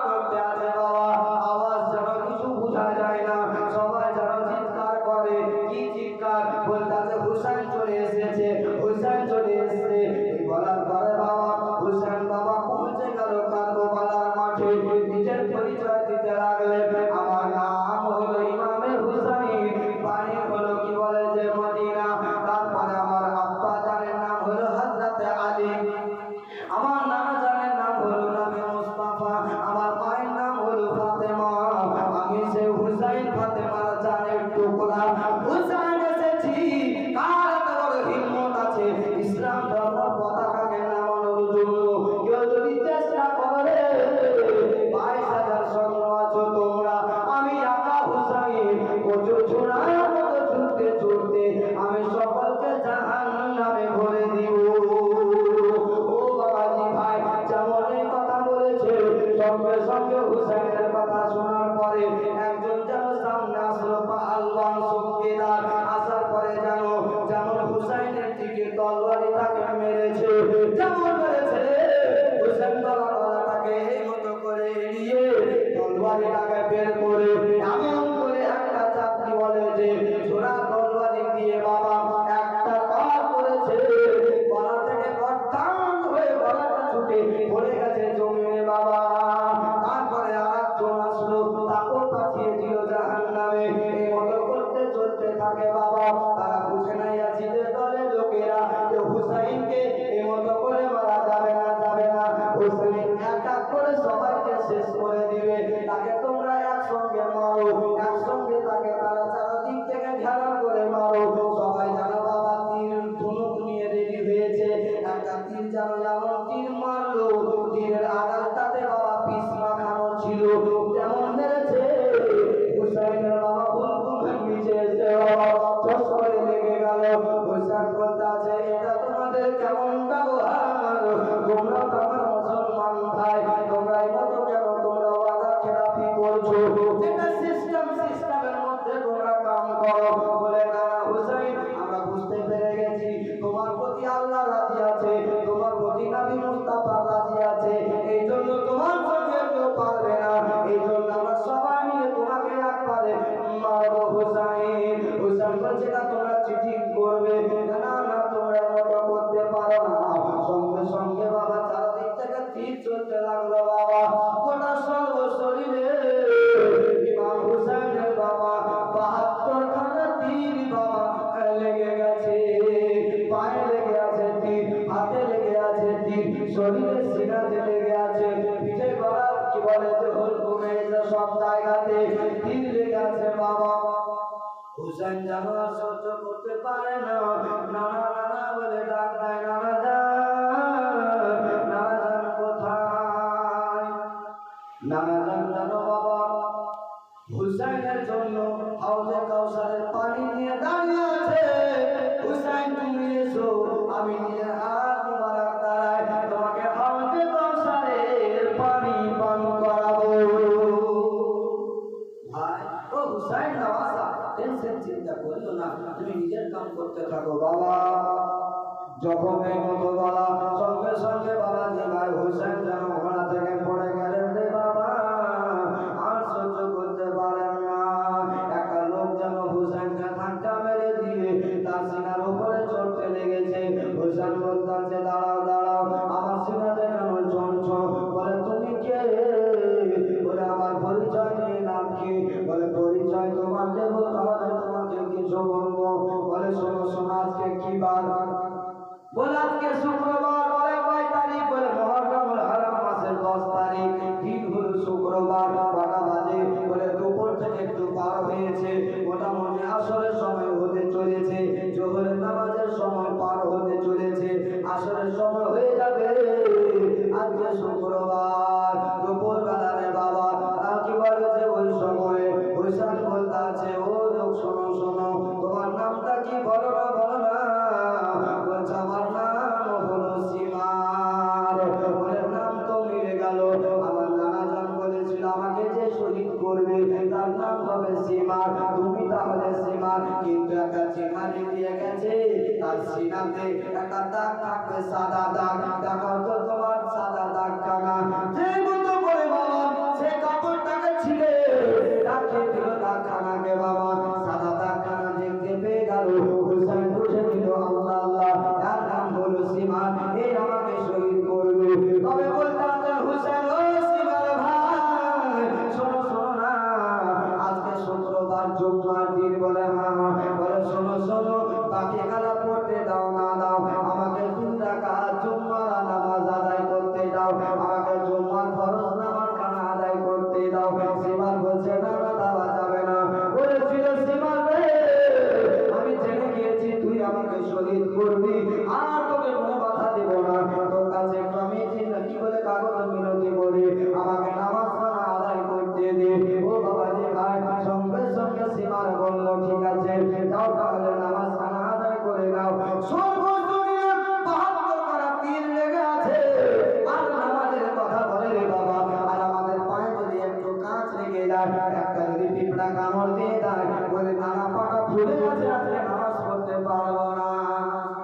করতে আছে বাবা, আওয়াজ যেন কিছু বোঝা যায় না, সবাই যেন চিৎকার করে। কি চিৎকার? বলতে হুসাইন চলে এসেছে, হুসাইন চলে এসেছে। বলার পরে বাবা হুসাইন বাবা পৌঁছে গেল কারবালার মাঠে। নিজের পরিচয় দিতে লাগলেন, আমার নাম হলো ইমামে হুসাইন, বাড়ি হলো কি বলে যে মদিনা। তারপরে আমার আব্বা জানের নাম হলো হযরতে আলী, আমার নানা জানের নাম হলো নবী মুস্তাফা, আমার মায়ের নাম হলো ফাতেমা। আমি সে হুসাইন ফাতেমার জানের টুকরা। হুসাইন এসেছি, কার এত বড় হিম্মত আছে ইসলাম ধর্ম পতাকাকে নামানোর জন্য? কেউ যদি চেষ্টা করে 22,000 সৈন্য আছো তোমরা, আমি একা হুসাইন কচু ছোড়ার মতো ছুটতে ছুটতে আমি সকলকে জাহান্নামে ভরে দিব। ও বাবাজি ভাই, যেমন এই কথা বলেছে সঙ্গে সঙ্গে হুসাইনের কথা শোনার পরে একজন যেন সামনে আসলো পাহালওয়ান সুফিদার। আসার পরে যেমন হুসাইনের দিকে তলোয়ারি তাকে মেরেছে, যেমন মেরেছে হুসাইন তলোয়ারটাকে এই মতো করে এড়িয়ে তলোয়ারিটাকে বের করে এমন করে একটা চাকরি বলে যে ছোড়া তলোয়ারি দিয়ে বাবা একটা পার করেছে, গলা থেকে গর্দান হয়ে গলাটা ছুটে পড়ে গেছে জমিনে বাবা। তারপরে আরেকজন আসলো, তাকে পাঠিয়ে দিল জাহান্নামে। এই মতো করতে চলতে থাকে বাবা। তারা বুঝে নাই আজিদের দলের লোকেরা যে হুসাইনকে এই মতো করে মারা যাবে না, যাবে না। হুসাইন এক এক করে সবাইকে শেষ করে দিবে। তাকে তোমরা একসঙ্গে মারো, একসঙ্গে তাকে তারা চারদিক থেকে ঘেরা করে মারো। সবাই জানো বাবা তীর ধনুক নিয়ে রেডি হয়েছে। একটা তীর জানো এমন তীর মারলো, তীরের আঘাতটাতে বাবা পিস মাখানো ছিল, যেমন মেরেছে হুসাইনের বাবা হুলকুম ভেঙেছে এসে বাবা চস করে লেগে গেল। হুসাইন বলতে আছে, এটা তোমাদের কেমন ব্যবহার? তোমরা তো আমার মুসলমান ভাই, তোমরা এই মতো কেন তোমরা ওয়াদা খেলাফি করছো? এটা সিস্টেমের মধ্যে তোমরা কাম করো। বলে না হুসাইন, আমরা বুঝতে পেরে গেছি তোমার প্রতি আল্লাহ রাজি আছে, তোমার প্রতি নবী মুস্তাফা রাজি আছে, এই জন্য তোমার সঙ্গে কেউ পারবে না। এই জন্য আমরা সবাই মিলে তোমাকে একবারে মারবো। হুসাইন বলছে না তোমরা চিঠি করবে না, না তোমরা মতো করতে পারো না। সঙ্গে সঙ্গে বাবা চারদিক থেকে তীর চলতে লাগলো বাবা। গোটা সর্ব শরীরে ইমাম হুসাইনের বাবা 72খানা তীর বাবা লেগে গেছে। পায়ে লেগে আছে তীর, হাতে লেগে আছে তীর, শরীরে সিনাতে লেগে আছে, পিঠে গলা কি বলে যে হুলকুমে সব জায়গাতে তীর লেগে আছে বাবা। হুসাইন যেন আর সহ্য করতে পারে না, নানা নানা বলে ডাক দেয়, নানা যান, নানা যান কোথায়? নানা যান জানো বাবা হুসাইনের জন্য হাউজে কাউসারের পানি নিয়ে দাঁড়িয়ে আছে। হুসাইন তুমি এসো, আমি নিজের হাত মুবারক দ্বারায় তোমাকে হাউজে কাউসারের পানি পান করাবো। ভাই ও হুসাইন নওয়াজা, টেনশন চিন্তা করিও না, তুমি নিজের কাম করতে থাকো বাবা। যখন এই মতো বলা সঙ্গে সঙ্গে বাবা যে ভাই হুসাইন যেন ঘোড়া থেকে পড়ে গেলেন রে বাবা, আর সহ্য করতে পারেন না। একটা লোক যেন হুসাইনকে ধাক্কা মেরে দিয়ে তার সিনার উপরে চড়তে লেগেছে। হুসাইন বলছে দাঁড়াও দাঁড়াও, আমার সিনাতে কেন চড়ছো? বলে তুমি কে? বলে আমার পরিচয় নিয়ে নাম কি? বলে পরিচয় তোমার দেবো, তাহলে তোমাকে কিছু বলবো। বলে শোনো শোনো, আজকে কি বার? বলে আজকে শুক্রবার। বলে কয় তারিখ? বলে মুহররমুল হারাম মাসের 10 তারিখ। দিন হলো শুক্রবার। কটা বাজে? বলে দুপুর থেকে একটু পার হয়েছে, মোটামুটি আসরের সময় হতে চলেছে, জোহরের নামাজের সময় পার হতে চলেছে, আসরের সময় হয়ে যাবে। আজকে শুক্রবার দুপুর বেলা রে বাবা। আর কি বলে যে ওই সময়ে হুসাইন বলতে আছে, ও লোক শোনো শোনো, তোমার নামটা কি? বলো না বলো না। বলছে আমার নাম হলো সীমা। সাদা দাগ, দেখাও তো তোমার সাদা দাগ খানা। যে মতো করে বাবা সে কাপড়টাকে ছিঁড়ে রাখিয়ে দিল দাগ খানাকে বাবা। সাদা দাগ খানা দেখতে পেয়ে গেল, হুসাইন বুঝে দিল আল্লাহ আল্লাহ, তার নাম হলো সীমান, এই আমাকে শহীদ করবে। তবে বলতে আছেন হুসাইন, ও সীমান ভাই শোনো শোনো না, আজকে শুক্রবার জুম্মার দিন বলে বলে শোনো শোনো, বাকি কালা পড়তে দাও না দাও, আমাকে 2 রাকাত জুম্মার নামাজ আদায় করতে দাও, আমাকে জুম্মার ফরজ নামাজ খানা আদায় করতে দাও। সীমান বলছে না না দেওয়া যাবে না। বলেছিল সীমান রে, আমি জেনে গিয়েছি তুই আমাকে শহীদ করবি, আর তোকে কোনো বাধা দেব না। তোর কাছে আমি কি বলে কাগজ মিনতি বলি, আমাকে নামাজ খানা আদায় করতে দে। ও বাবাজি ভাই, সঙ্গে সঙ্গে সীমান বলল ঠিক আছে, যাও তাহলে নামাজ খানা আদায় করে নাও। সর্বোচ্চ 72 করা তীর লেগে আছে, আর নামাজের কথা বলে রে বাবা, আর আমাদের পায়ে যদি একটু কাঁচ লেগে যায়, একটা যদি পিঁপড়া কামড় দিয়ে দেয়, বলে নানা পাটা ফুলে আছে, আজকে নামাজ পড়তে পারবো না।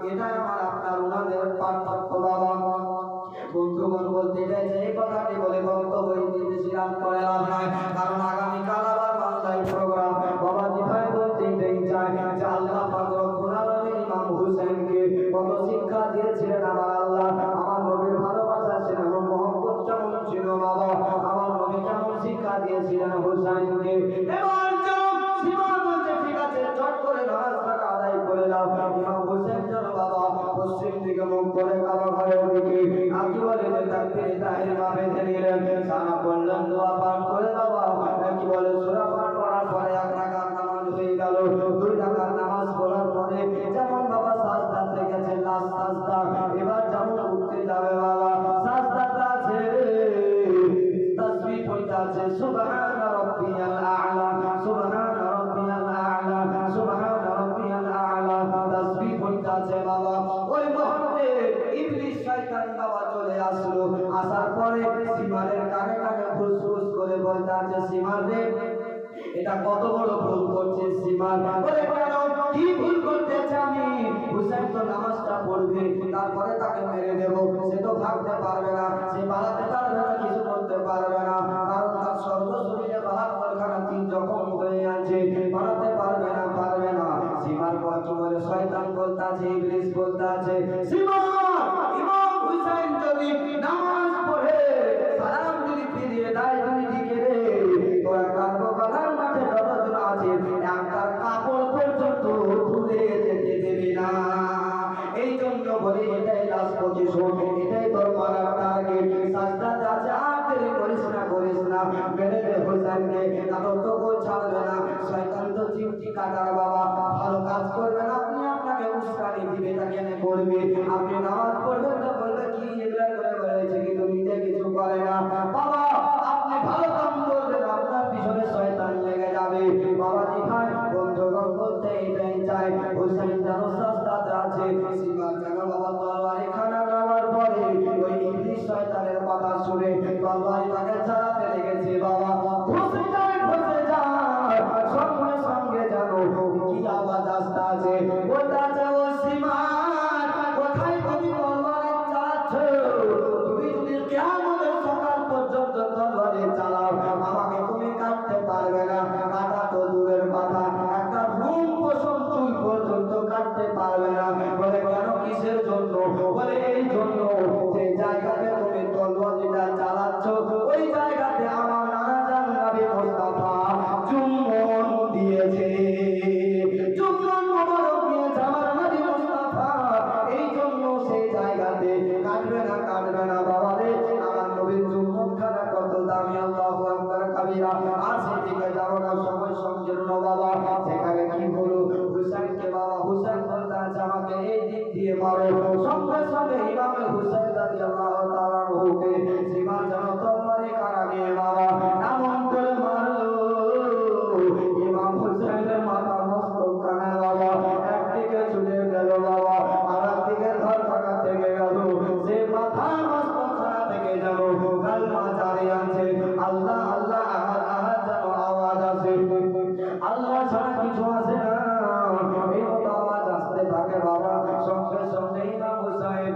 এটাই আমার আপনার ওনাদের পার্থক্য বাবা। বন্ধুগণ বলতে চাইছে এই কথাটি বলে বক্তব্য নির্দেশিরাম করে লাভ নাই, কারণ আগামীকাল আবার বাংলায় প্রোগ্রাম। বাবাজি ভাই বলতে চাই যে আল্লাহ পাক রব্বুল আলামিন ইমাম হুসাইনকে কত শিক্ষা দিয়েছিলেন আমার আল্লাহ। আমার নবীর ভালোবাসা ছিল, মহব্বত কেমন ছিল বাবা, আমার নবী কেমন শিক্ষা দিয়েছিলেন হুসাইনকে। এবার সীমান বলছে ঠিক আছে, চট করে নামাজ খানা আদায় করে নাও। ইমাম হুসাইন যেন বাবা পশ্চিম দিকে মুখ করে কাবা ঘরের দিকে কি বলে যে তাকবীরে তাহরিমা বেঁধে নিলেন, সানা করলেন, দোয়া পাঠ করে বাবা কি বলে সূরা পাঠ করার পরে 1 রাকাত নামাজ হয়ে গেল। 2 রাকাত নামাজ পড়ার পরে যেমন বাবা সাজদা থেকে গেছে, লাস্ট সাজদা, এবার যেমন উঠতে যাবে বাবা, সাজদাটা আছে তাসবিহ পড়তে আছে, সুবহান রাব্বিয়াল আ'লা, সুবহান রাব্বিয়াল আ'লা, সুবহান রাব্বিয়াল আ'লা, তাসবিহ পড়তে আছে বাবা। ওই মুহূর্তে ইবলিস শয়তান বাবা চলে আসলো, আসার পরে সীমানের কানে কানে ফুসফুস করে বলতে আছে, সীমান রে এটা কত বড় ভুল করছে সীমান। বলে কেন, কি ভুল করতেছে আমি? হুসাইন তো নামাজটা পড়বে, তারপরে তাকে মেরে দেব, সে তো ভাগতে পারবে না, সে পালাতে পারবে না, কিছু করতে পারবে না, কারণ তার সর্বশরীরে 72 খানা তীর জখম হয়ে আছে, পালাতে পারবে না পারবে না। সীমান কি বলে, শয়তান বলতে আছে, ইবলিস বলতে আছে, সীমান ইমাম হুসাইন যদি নামাজ পড়ে সালাম যদি ফিরিয়ে দেয় 2 দিকে রে, তোরা কারবালার মাঠে যতজন আছে একটা কাপড় পর্যন্ত খুলে যেতে দেবে না। এই জন্য বলি এটাই লাস্ট পজিশন, এটাই তোর মারার টার্গেট। সাজদাতে আছে, আর দেরি করিস না, মেরে দে হুসাইনকে, কারণ তোকে ছাড়বে না। শয়তান তো চিমটি কাটার বাবা, ভালো কাজ করবে না, আপনি আপনাকে উস্কানি দিবে, তা কেন করবে? আপনি নামাজ পড়বেন তো বলবে কি এগুলা করে বলেছে, কিন্তু নিজে কিছু করে না বাবা। আপনি ভালো কাম করবেন, আপনার পিছনে শয়তান লেগে যাবে। বাবাজি ভাই বন্ধুগণ বলতে এটাই চাই, হুসাইন যেন সাজদাতে আছে, সীমান যেন বাবা তরবারি খানা নেওয়ার পরে ওই ইবলিস শয়তানের কথা শুনে তরবারি তাকে চালাতে লেগেছে বাবা। খসে যায় সঙ্গে সঙ্গে যেন কি আওয়াজ আসতে আছে, বলতে আছে, ও সীমান কোথায় তুমি তরবারি চালাচ্ছ? তুমি যদি কিয়ামতের সকাল পর্যন্ত তরবারি চালাও, আমাকে তুমি কাটতে পারবে না, কাটা তো দূরের কথা, একটা রুম পশম চুল পর্যন্ত কাটতে পারবে না। বলে কেন, কিসের জন্য? বলে এই জন্য যে জায়গাতে তুমি তরবারিটা চালাচ্ছ ওই জায়গাতে আমার নানা জান নবী মুস্তাফা চুম্বন দিয়েছে, চুম্বন মোবারক দিয়েছে আমার নবী মুস্তাফা, এই জন্য সেই জায়গাতে কাটবে না বাবা রে। আমার নবীর চুম্বনখানা কত দামি, আল্লাহু আকবার কাবীরা। আর সেদিকে যাবো না, সময় সংকীর্ণ বাবা। সেখানে কি হলো, হুসাইনকে বাবা, হুসাইন বলতে আছে আমাকে এই দিক দিয়ে মারো। সঙ্গে সঙ্গে ইমাম হুসাইন রাদিয়াল্লাহু তাআলা আনহুকে সীমান যেন তরবারি কাটা নিয়ে বাবা এমন করে মারলো, ইমাম হুসাইনের মাথা মস্তক কানে বাবা একদিকে ছুটে গেল বাবা, আর একদিকে ধর কাটা থেকে গেল। সে মাথা মস্তক কাটা থেকে যেন কালমা জারি আছে, আল্লাহ আল্লাহ আহাদ আহাদ যেন আওয়াজ আসে, আল্লাহ ছাড়া কিছু আসে না, এই মতো আওয়াজ আসতে থাকে বাবা। সঙ্গে সঙ্গে ইমাম হুসাইন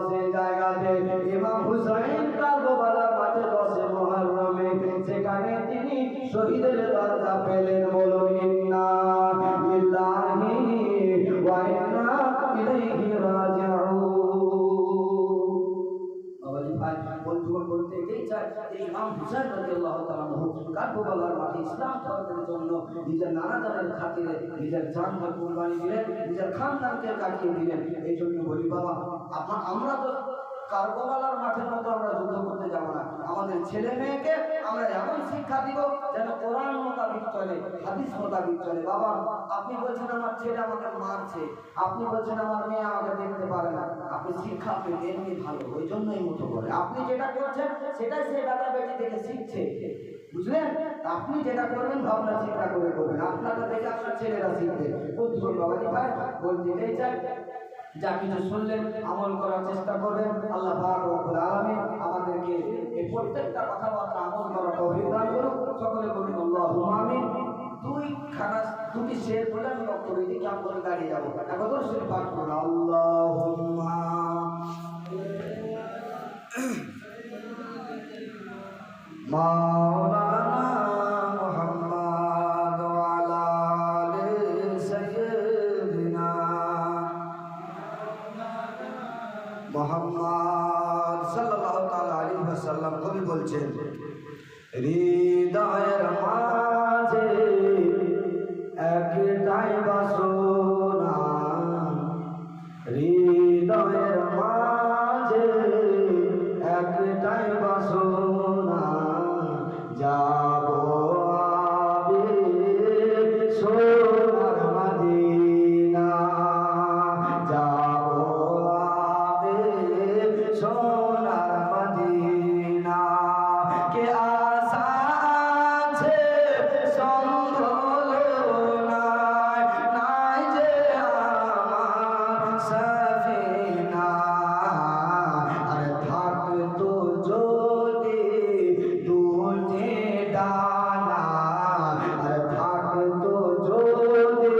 সেই জায়গাতে ইমাম হুসাইন কারবালার মাঠে 10 মুহররমে সেখানে তিনি শহীদের দরজা পেলেন। বলুন ইন্না লিল্লাহি ওয়া ইন্না ইলাইহি রাজিউন। বন্ধুগণ বলতে এটাই চাই যে ইমাম হুসাইন রাদিয়াল্লাহু তাআলা কারবালার মাঠে ইসলাম ধর্মের জন্য নিজের নানা জানের খাতিরে নিজের জানকে কুরবানি দিলেন, নিজের খানদানকে কাটিয়ে দিলেন। এই জন্য বলি বাবা, আমরা তো কারবালার মাঠের মতো আমরা যুদ্ধ করতে যাব না। আমাদের ছেলে মেয়েকে আমরা এমন শিক্ষা দিব যেন কোরআন মোতাবিক চলে, হাদিস মোতাবিক চলে। বাবা, আপনি বলছেন আমার ছেলে আমাকে মারছে, আপনি বলছেন আমার মেয়ে আমাকে দেখতে পারে না, আপনি শিক্ষা আপনি দেননি ভালো, ওই জন্যই মতো করে আপনি যেটা করছেন সেটাই সে দাদা বেটি দেখে শিখছে, বুঝলেন? আপনি যেটা করবেন ভাবনা চিন্তা করে করবেন, আপনাকে দেখে আপনার ছেলেরা শিখবে। বুঝুন বাবাজি ভাই, বলতে চাই যা কিছু শুনলেন আমল করার চেষ্টা করবেন। আল্লাহ পাক রব্বুল আলামিন আমাদেরকে এই প্রত্যেকটা কথাবার্তা আমল করার তৌফিক দান করুন। সকলে বলুন আল্লাহুম্মা আমিন। দুটি শের বলে আমি বক্তব্য দিকে আমি করে দাঁড়িয়ে যাবো। একবার শুনে পাঠ করুন আল্লাহুম্মা মাওলানা মুহাম্মদ ওয়া আলা আলি সাইয়্যিদিনা মুহাম্মদ সাল্লাল্লাহু তাআলা আলাইহি ওয়াসাল্লাম কবি বলছেন, হৃদয়ের মাঝে একটাই বাসনা, হৃদয়ের মাঝে একটাই বাসনা, যাবো আমি সোনার মদিনা, যাবো আমি সোনার মদিনা। কে আশা আছে সম্বল নাই যে আমার সফিনা, আর থাকতো যদি দুটি ডানা, আর থাকতো যদি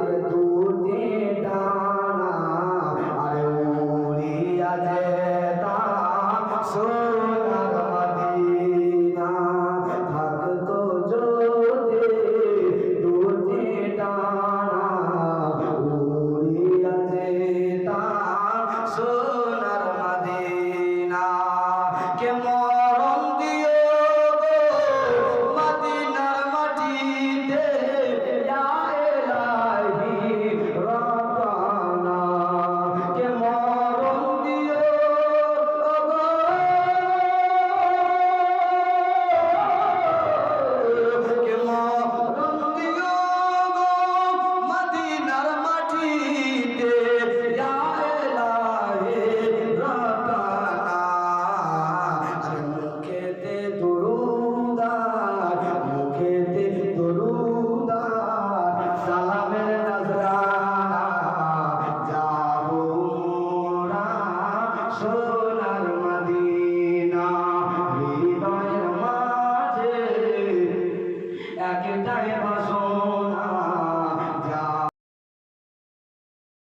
আর দুটি ডানা, আর উড়িয়া